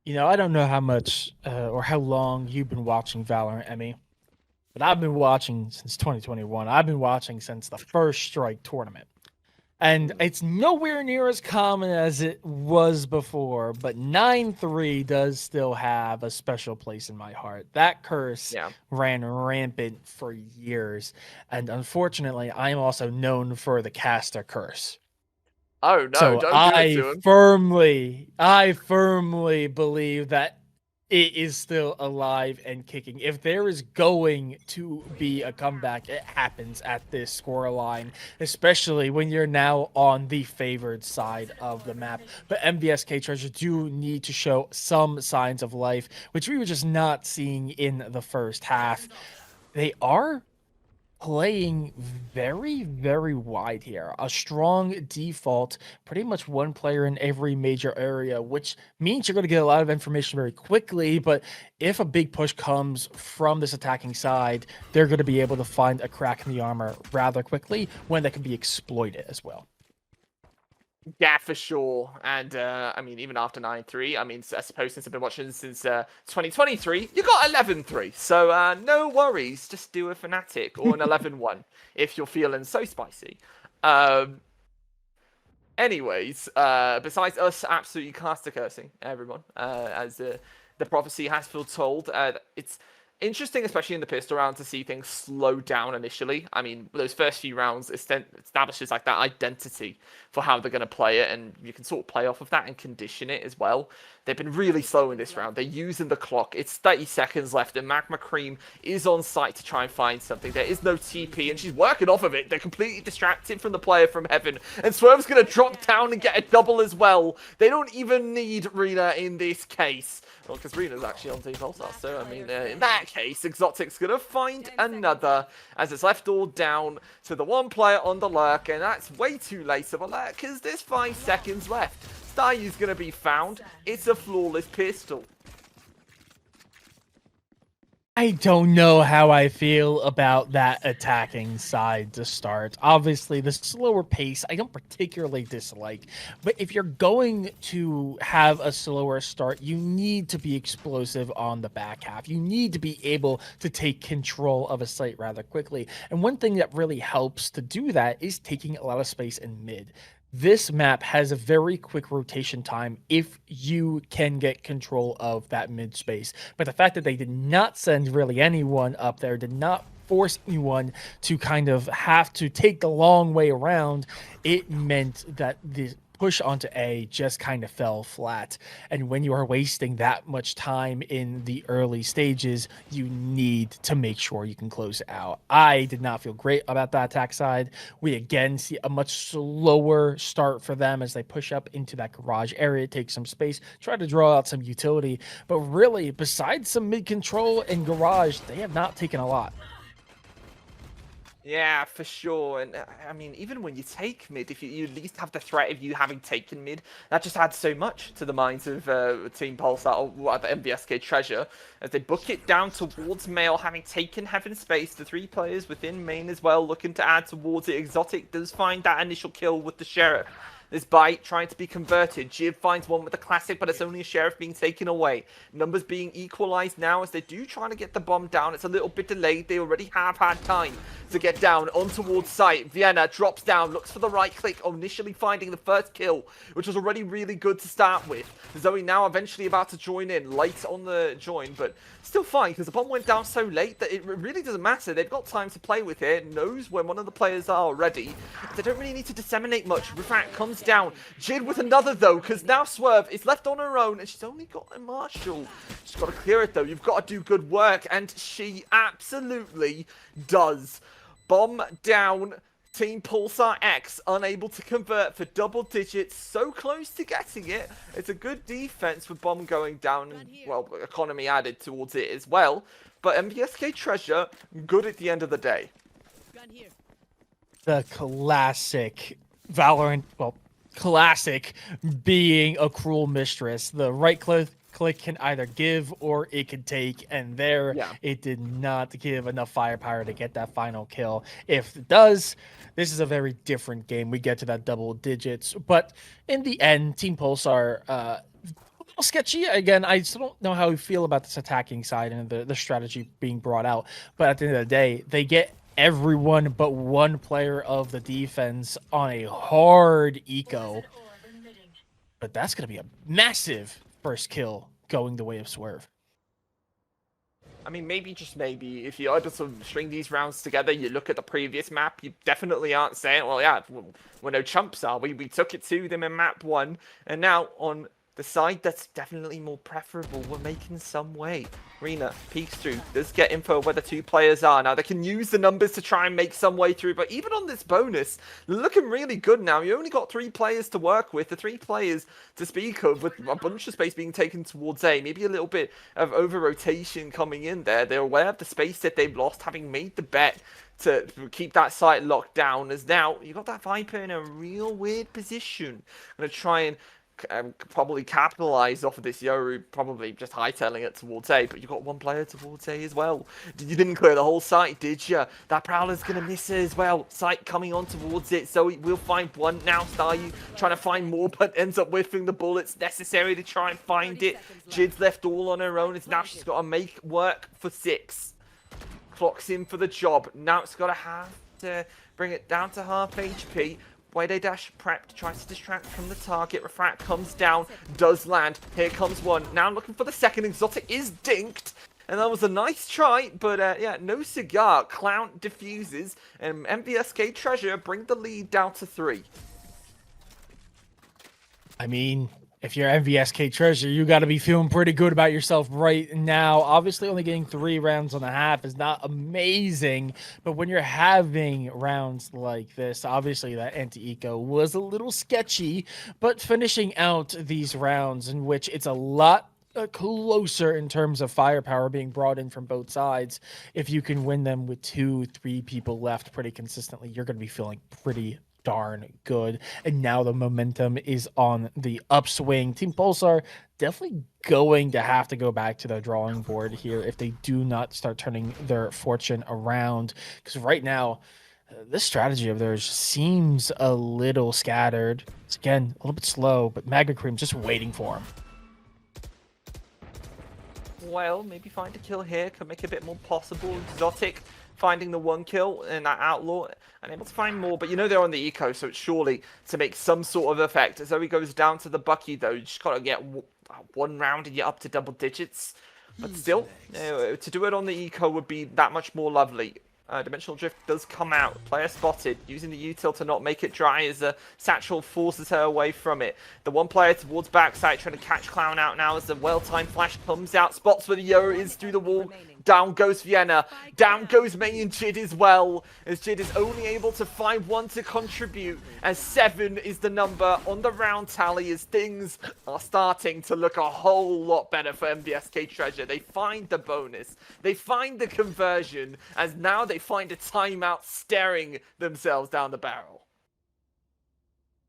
You know, I don't know how much or how long you've been watching Valorant, Emmy, but I've been watching since 2021. I've been watching since the first Strike tournament. And it's nowhere near as common as it was before, but 9-3 does still have a special place in my heart. That curse ran rampant for years, and unfortunately, I am also known for the caster curse. Oh no, so don't do it to him. I firmly believe that it is still alive and kicking. If there is going to be a comeback, it happens at this scoreline, especially when you're now on the favored side of the map. But MVSK Treasure do need to show some signs of life, which we were just not seeing in the first half. They are playing very, very wide here. A strong default, pretty much one player in every major area, which means you're going to get a lot of information very quickly. But if a big push comes from this attacking side, they're going to be able to find a crack in the armor rather quickly when that can be exploited as well. Yeah, for sure. And, I mean, even after 9-3, I mean, I suppose since I've been watching since 2023, you got 11-3. So, no worries. Just do a Fnatic or an 11-1 if you're feeling so spicy. Anyways, besides us absolutely caster cursing everyone, as the prophecy has foretold, it's Interesting, especially in the pistol round, to see things slow down initially. I mean, those first few rounds establishes like that identity for how they're going to play it, and you can sort of play off of that and condition it as well. They've been really slow in this round. They're using the clock. It's 30 seconds left, and Magma Cream is on site to try and find something. There is no TP, and she's working off of it. They're completely distracted from the player from Heaven, and Swerve's going to drop down and get a double as well. They don't even need Rena in this case. Well, because Rena's actually on Team Pulsar, so I mean, in that case, Exotic's going to find another, as it's left all down to the one player on the lurk, and that's way too late of a lurk, because there's 5 seconds left. Stayu's going to be found. It's a flawless pistol. I don't know how I feel about that attacking side to start. Obviously, the slower pace, I don't particularly dislike. But if you're going to have a slower start, you need to be explosive on the back half. You need to be able to take control of a site rather quickly. And one thing that really helps to do that is taking a lot of space in mid. This map has a very quick rotation time if you can get control of that mid space. But the fact that they did not send really anyone up there, did not force anyone to kind of have to take the long way around, it meant that the push onto A just kind of fell flat. And when you are wasting that much time in the early stages, you need to make sure you can close it out. I did not feel great about that attack side. We again see a much slower start for them as they push up into that garage area, take some space, try to draw out some utility. But really, besides some mid control and garage, they have not taken a lot. Yeah, for sure. And I mean, even when you take mid, if you at least have the threat of you having taken mid, that just adds so much to the minds of Team Pulsar or the MVSK Treasure as they book it down towards Mail, having taken Heaven space. The 3 players within main as well, looking to add towards it. Exotic does find that initial kill with the Sheriff. This bite trying to be converted. Jib finds one with the classic, but it's only a Sheriff being taken away. Numbers being equalized now as they do try to get the bomb down. It's a little bit delayed. They already have had time to get down on towards site. Vienna drops down, looks for the right click, initially finding the first kill, which was already really good to start with. Zoe now eventually about to join in, late on the join, but still fine because the bomb went down so late that it really doesn't matter. They've got time to play with it, knows when one of the players are already. They don't really need to disseminate much. Refract comes down. Jid with another though, because now Swerve is left on her own and she's only got a Marshall. She's got to clear it though. You've got to do good work, and she absolutely does. Bomb down. Team Pulsar X unable to convert for double digits, so close to getting it. It's a good defense with bomb going down, and well, economy added towards it as well. But MVSK Treasure, good at the end of the day. The classic Valorant, well, classic being a cruel mistress. The right click can either give or it can take, and there it did not give enough firepower to get that final kill. If it does, this is a very different game. We get to that double digits, but in the end, Team Pulsar, a little sketchy. Again, I still don't know how we feel about this attacking side and the strategy being brought out, but at the end of the day, they get everyone but one player of the defense on a hard eco. But that's going to be a massive first kill going the way of Swerve. I mean, maybe, just maybe, if you are to sort of string these rounds together, you look at the previous map, you definitely aren't saying, well, yeah, we're no chumps, are we? We took it to them in map 1, and now on the side that's definitely more preferable, we're making some way. Rena peeks through, does get info where the 2 players are. Now, they can use the numbers to try and make some way through, but even on this bonus, looking really good now. You only got 3 players to work with, the 3 players to speak of, with a bunch of space being taken towards A. Maybe a little bit of over-rotation coming in there. They're aware of the space that they've lost, having made the bet to keep that site locked down, as now you've got that Viper in a real weird position. I'm going to try and probably capitalize off of this Yoru, probably just hightailing it towards A, but you've got 1 player towards A as well. You didn't clear the whole site, did you? That Prowler's going to miss it as well. Site coming on towards it, so we'll find 1 now. Staryu trying to find more, but ends up whiffing the bullets necessary to try and find it. Jid's left all on her own, as now she's got to make work for 6. Clocks in for the job. Now it's got to have to bring it down to half HP. Wayday Dash prepped, tries to distract from the target. Refract comes down, does land. Here comes 1. Now looking for the second. Exotic is dinked. And that was a nice try, but yeah, no cigar. Clown defuses, and MVSK Treasure bring the lead down to 3. I mean, if you're MVSK Treasure, you got to be feeling pretty good about yourself right now. Obviously, only getting 3 rounds and a half is not amazing, but when you're having rounds like this, obviously that anti-eco was a little sketchy, but finishing out these rounds in which it's a lot closer in terms of firepower being brought in from both sides, if you can win them with 2-3 people left pretty consistently, you're going to be feeling pretty darn good. And now the momentum is on the upswing. Team Pulsar definitely going to have to go back to the drawing board here if they do not start turning their fortune around, because right now this strategy of theirs seems a little scattered. It's again a little bit slow, but Magma Cream just waiting for him. Well, maybe find a kill here could make it a bit more possible. Exotic finding the 1 kill and that Outlaw, and able to find more, but you know they're on the eco, so it's surely to make some sort of effect. As though he goes down to the Bucky, though, you just gotta get 1 round and you're up to double digits. But still, to do it on the eco would be that much more lovely. Dimensional Drift does come out. Player spotted, using the util to not make it dry as Satchel forces her away from it. The one player towards backside trying to catch Clown out now as the well-timed flash comes out. Spots where the Yo is through the wall. Down goes Vienna. Down goes May and Jid as well. As Jid is only able to find 1 to contribute. As 7 is the number on the round tally as things are starting to look a whole lot better for MVSK Treasure. They find the bonus. They find the conversion. As now they find a timeout staring themselves down the barrel.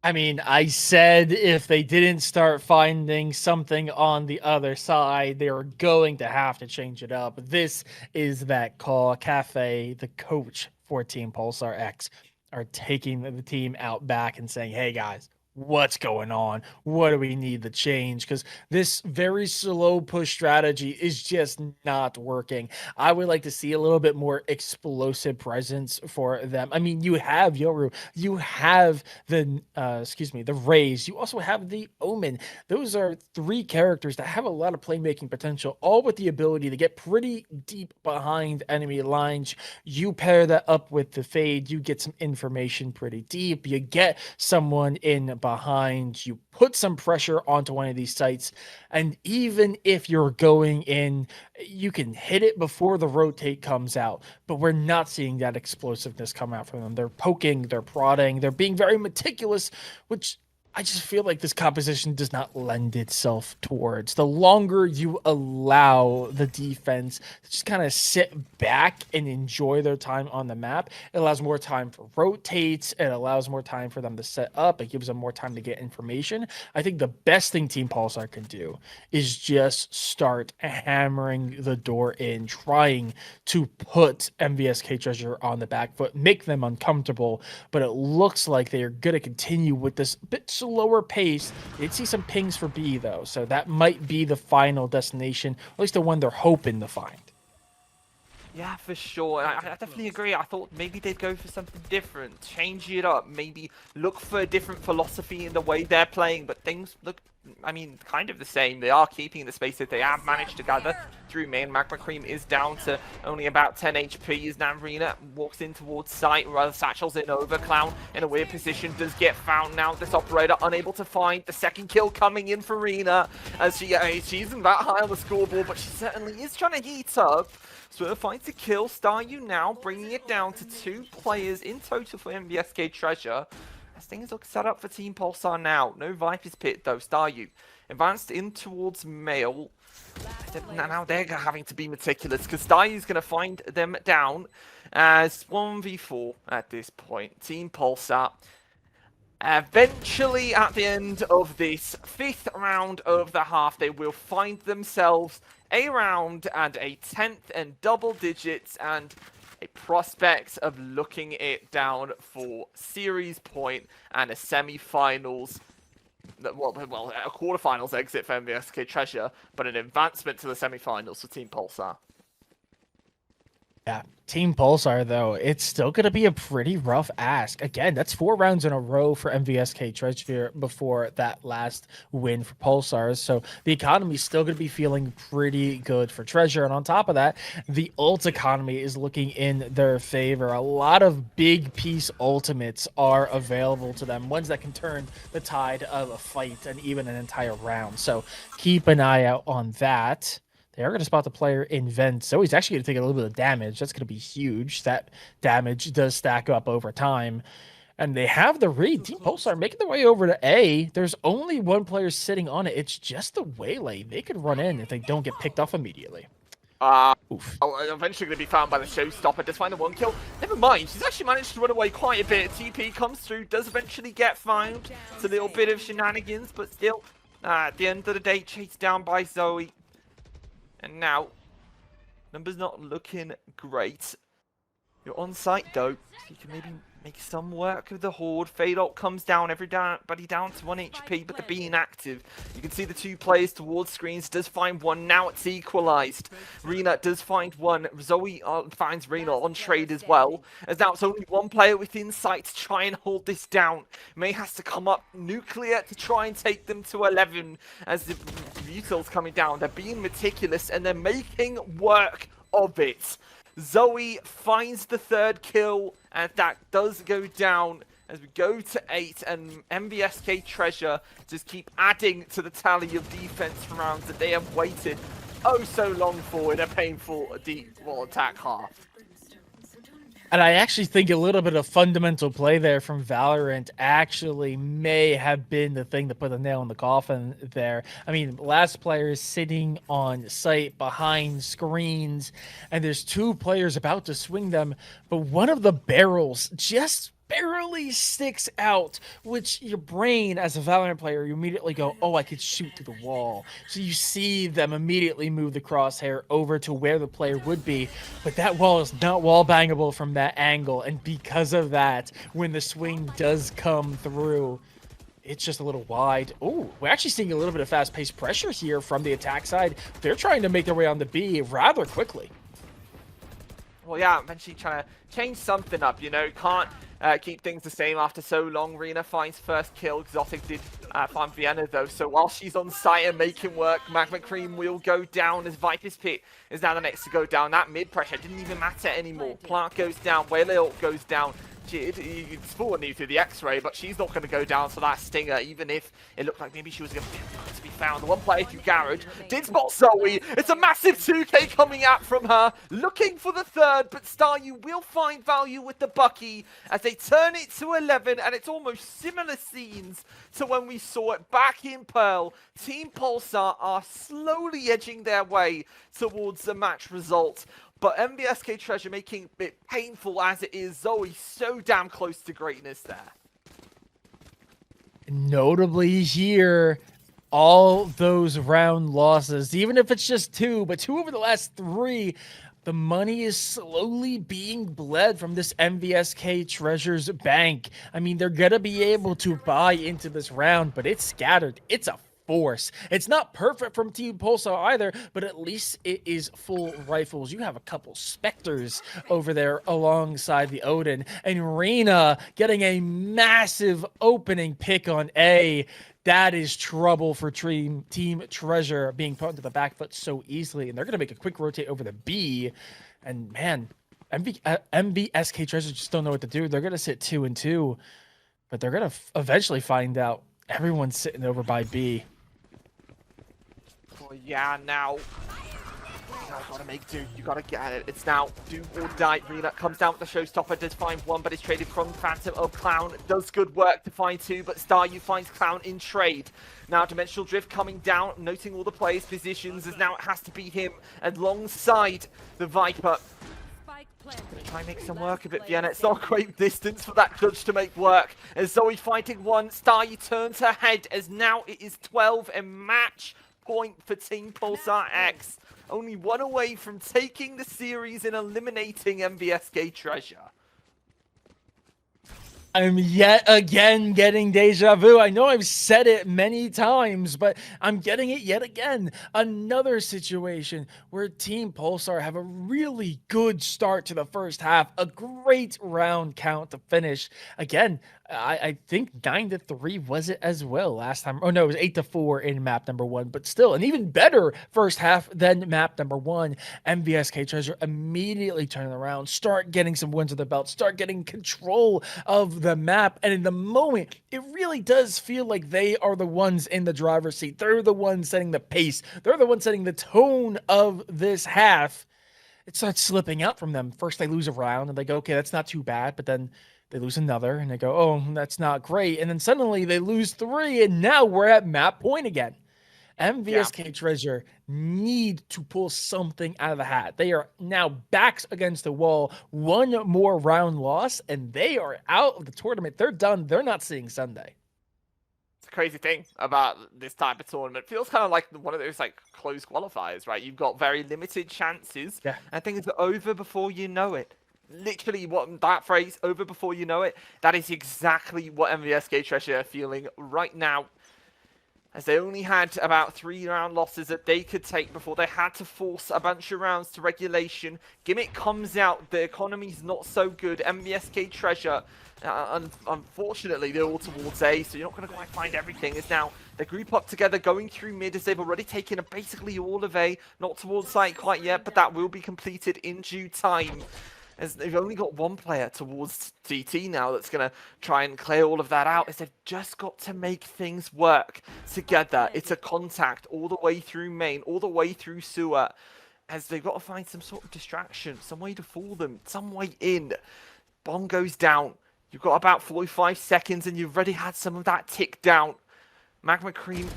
I mean, I said if they didn't start finding something on the other side, they were going to have to change it up. This is that call. Cafe, the coach for Team Pulsar X, are taking the team out back and saying, hey guys, what's going on? What do we need to change? Because this very slow push strategy is just not working. I would like to see a little bit more explosive presence for them. I mean, you have Yoru, you have the the Rays, you also have the Omen. Those are 3 characters that have a lot of playmaking potential, all with the ability to get pretty deep behind enemy lines. You pair that up with the Fade, you get some information pretty deep. You get someone in behind, you put some pressure onto one of these sites, and even if you're going in, you can hit it before the rotate comes out. But we're not seeing that explosiveness come out from them. They're poking, they're prodding, they're being very meticulous, which I just feel like this composition does not lend itself towards. The longer you allow the defense to just kind of sit back and enjoy their time on the map, it allows more time for rotates, it allows more time for them to set up, it gives them more time to get information. I think the best thing Team Pulsar can do is just start hammering the door in, trying to put MVSK Treasure on the back foot, make them uncomfortable, but it looks like they are going to continue with this bit slower pace. You'd see some pings for B though, so that might be the final destination, at least the one they're hoping to find. Yeah, for sure. I definitely agree. I thought maybe they'd go for something different, change it up, maybe look for a different philosophy in the way they're playing, but things look, I mean, kind of the same. They are keeping the space that they have managed to gather through main. Magma Cream is down to only about 10 HP as Namrina walks in towards site, rather Satchel's in over. Clown in a weird position, does get found now. This operator unable to find the 2nd kill coming in for Rena, as she isn't that high on the scoreboard, but she certainly is trying to heat up. Swerve finds a kill. Staryu now bringing it down to 2 players in total for MVSK Treasure. As things look set up for Team Pulsar now. No Viper's Pit though. Staryu advanced in towards Mail. Now they're having to be meticulous because Staryu's going to find them down as 1v4 at this point. Team Pulsar. Eventually, at the end of this 5th round of the half, they will find themselves a round and a 10th and double digits and a prospect of looking it down for series point and a semi-finals, well, a quarterfinals exit for MVSK Treasure, but an advancement to the semi-finals for Team Pulsar. Yeah, Team Pulsar, though, it's still going to be a pretty rough ask. Again, that's 4 rounds in a row for MVSK Treasure before that last win for Pulsar. So the economy is still going to be feeling pretty good for Treasure. And on top of that, the ult economy is looking in their favor. A lot of big piece ultimates are available to them, ones that can turn the tide of a fight and even an entire round. So keep an eye out on that. They are going to spot the player in vent, so he's actually going to take a little bit of damage. That's going to be huge. That damage does stack up over time. And they have the read. Team Pulsar making their way over to A. There's only one player sitting on it. It's just the waylay. They could run in if they don't get picked off immediately. Oof. Eventually going to be found by the showstopper. Does find the 1 kill. Never mind. She's actually managed to run away quite a bit. TP comes through. Does eventually get found. It's a little bit of shenanigans, but still, at the end of the day, chased down by Zoe. And now, numbers not looking great. You're on site though, so you can maybe make some work of the Horde. Fade ult comes down, everybody down to 1 HP, but they're being active. You can see the 2 players towards screens, does find one, now it's equalized. Rena does find one, Zoe finds Rena on trade as well, as now it's only 1 player within sight to try and hold this down. May has to come up nuclear to try and take them to 11 as the Util's coming down. They're being meticulous and they're making work of it. Zoe finds the 3rd kill, and that does go down as we go to 8, and MVSK Treasure just keep adding to the tally of defense rounds that they have waited oh so long for in a painful deep wall attack half. And I actually think a little bit of fundamental play there from Valorant actually may have been the thing that put the nail in the coffin there. I mean, last player is sitting on site behind screens, and there's 2 players about to swing them, but one of the barrels just barely sticks out, which your brain as a Valorant player, you immediately go, oh, I could shoot through the wall. So you see them immediately move the crosshair over to where the player would be, but that wall is not wall bangable from that angle, and because of that, when the swing does come through, it's just a little wide. Oh, we're actually seeing a little bit of fast-paced pressure here from the attack side. They're trying to make their way on the B rather quickly. Well, yeah, eventually trying to change something up, you know, can't keep things the same after so long. Rena finds 1st kill. Exotic did find Vienna though, so while she's on site and making work, Magma Cream will go down as Viper's Pit is now the next to go down. That mid pressure didn't even matter anymore. Plant goes down, Waylay goes down. It's falling you through the X-ray, but she's not going to go down to that Stinger, even if it looked like maybe she was going to be found. The 1 player through Garage did spot Zoe. It's a massive 2k coming out from her, looking for the 3rd, but Staryu will find value with the Bucky as they turn it to 11, and it's almost similar scenes to when we saw it back in Pearl. Team Pulsar are slowly edging their way towards the match result. But MVSK Treasure making it painful as it is. Zoe so damn close to greatness there. Notably here, all those round losses, even if it's just 2, but 2 over the last 3, the money is slowly being bled from this MVSK Treasure's bank. I mean, they're going to be able to buy into this round, but it's scattered. It's a force. It's not perfect from Team Pulsar either, but at least it is full rifles. You have a couple Spectres over there alongside the Odin, and Rena getting a massive opening pick on A. That is trouble for Team Treasure being put into the back foot so easily, and they're going to make a quick rotate over the B, and man, MVSK Treasure just don't know what to do. They're going to sit 2-2, but they're going to eventually find out everyone's sitting over by B. Well, yeah, now you gotta make do. You gotta get it. It's now do or die. Rena comes down with the showstopper, does find 1, but is traded from Phantom of Clown. Does good work to find 2, but Staryu finds Clown in trade. Now Dimensional Drift coming down, noting all the players' positions, as now it has to be him alongside the Viper. Try and make some work of it, Vienna. It's not a great distance for that judge to make work. As Zoe fighting 1, Staryu turns her head as now it is 12 and match point for Team Pulsar X. Only 1 away from taking the series and eliminating MVSK Treasure. I'm yet again getting deja vu. I know I've said it many times, but I'm getting it yet again. Another situation where Team Pulsar have a really good start to the first half, a great round count to finish. Again, I think 9-3 was it as well last time. Oh no, it was 8-4 in map number 1, but still an even better first half than map number 1. MVSK Treasure immediately turning around, start getting some wins under the belt, start getting control of the map. And in the moment, it really does feel like they are the ones in the driver's seat. They're the ones setting the pace. They're the ones setting the tone of this half. It starts slipping out from them. First, they lose a round and they go, okay, that's not too bad. But then they lose another and they go, oh, that's not great. And then suddenly they lose 3 and now we're at map point again. MVSK Treasure need to pull something out of the hat. They are now backs against the wall. One more round loss, and they are out of the tournament. They're done. They're not seeing Sunday. It's a crazy thing about this type of tournament. It feels kind of like one of those like closed qualifiers, right? You've got very limited chances, and things are over before you know it. Literally, what that phrase "over before you know it" that is exactly what MVSK Treasure are feeling right now. As they only had about 3 round losses that they could take before they had to force a bunch of rounds to regulation. Gimmick comes out, the economy's not so good. MVSK Treasure, unfortunately, they're all towards A, so you're not going to quite find everything. As now they group up together, going through mid, as they've already taken basically all of A. Not towards site quite yet, but that will be completed in due time. As they've only got one player towards TT now that's going to try and clear all of that out, as they've just got to make things work together. It's a contact all the way through main, all the way through sewer, as they've got to find some sort of distraction, some way to fool them, some way in. Bomb goes down. You've got about 45 seconds and you've already had some of that tick down. Magma Cream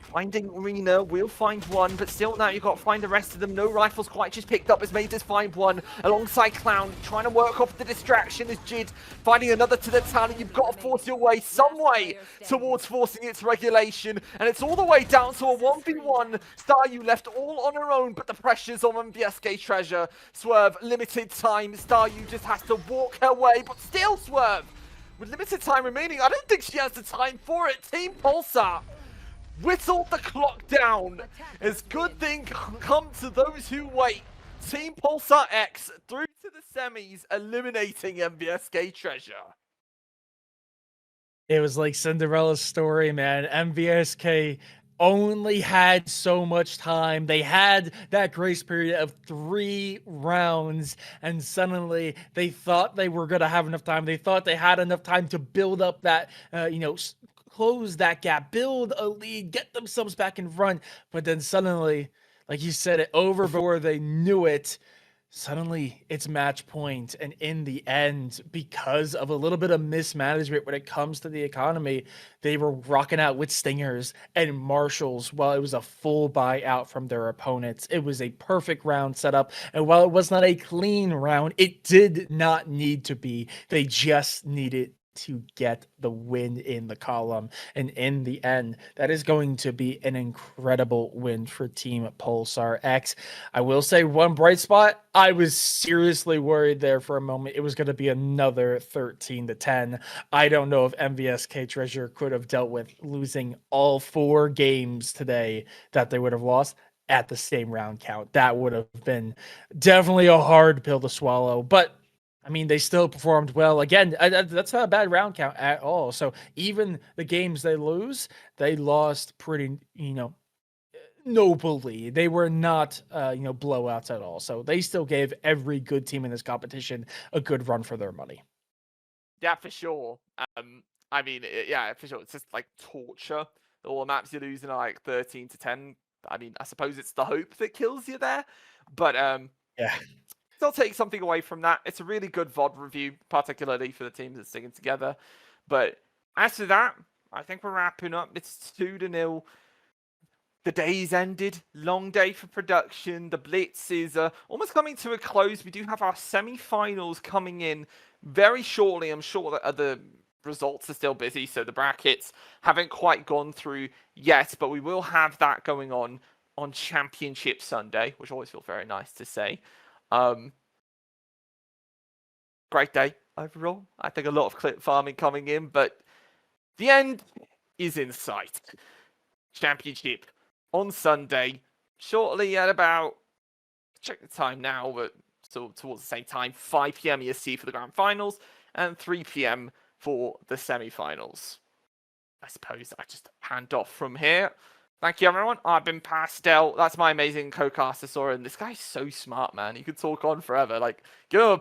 finding Arena, will find one, but still now you've got to find the rest of them. No rifles quite just picked up as Mazers find one alongside Clown, trying to work off the distraction as Jid finding another to the town, and you've got to force your way some way towards forcing its regulation, and it's all the way down to a 1v1. Staryu left all on her own, but the pressure's on MVSK Treasure. Swerve, limited time. Staryu just has to walk her way, but still Swerve, with limited time remaining, I don't think she has the time for it. Team Pulsar whittled the clock down, as good thing come to those who wait. Team Pulsar X through to the semis, eliminating MVSK Treasure. It was like Cinderella's story, man. MVSK only had so much time. They had that grace period of 3 rounds, and suddenly they thought they were going to have enough time. They thought they had enough time to build up that, close that gap, build a lead, get themselves back in front. But then suddenly, like you said, it over before they knew it. Suddenly it's match point, and in the end, because of a little bit of mismanagement when it comes to the economy, they were rocking out with Stingers and Marshals while it was a full buyout from their opponents. It was a perfect round setup, and while it was not a clean round, it did not need to be. They just needed to get the win in the column, and in the end, that is going to be an incredible win for Team Pulsar X. I will say one bright spot, I was seriously worried there for a moment it was going to be another 13-10. I don't know if MVSK Treasure could have dealt with losing all 4 games today that they would have lost at the same round count. That would have been definitely a hard pill to swallow, but I mean, they still performed well. Again, that's not a bad round count at all. So even the games they lose, they lost pretty, nobly. They were not, blowouts at all. So they still gave every good team in this competition a good run for their money. Yeah, for sure. For sure. It's just like torture. All the maps you're losing are like 13-10. I mean, I suppose it's the hope that kills you there. But yeah. Still take something away from that. It's a really good VOD review, particularly for the teams that's sticking together. But as to that, I think we're wrapping up. It's 2-0. The day's ended. Long day for production. The Blitz is almost coming to a close. We do have our semi-finals coming in very shortly. I'm sure that the results are still busy, so the brackets haven't quite gone through yet. But we will have that going on Championship Sunday, which always feels very nice to say. Great day. overall. I think a lot of clip farming coming in, but the end is in sight. Championship on Sunday, shortly at about, check the time now, but so towards the same time, 5 p.m. EST for the grand finals and 3 p.m. for the semi-finals. I suppose I just hand off from here. Thank you, everyone. I've been Pastel. That's my amazing co-caster, Sora, and this guy's so smart, man. He could talk on forever. Like, give him a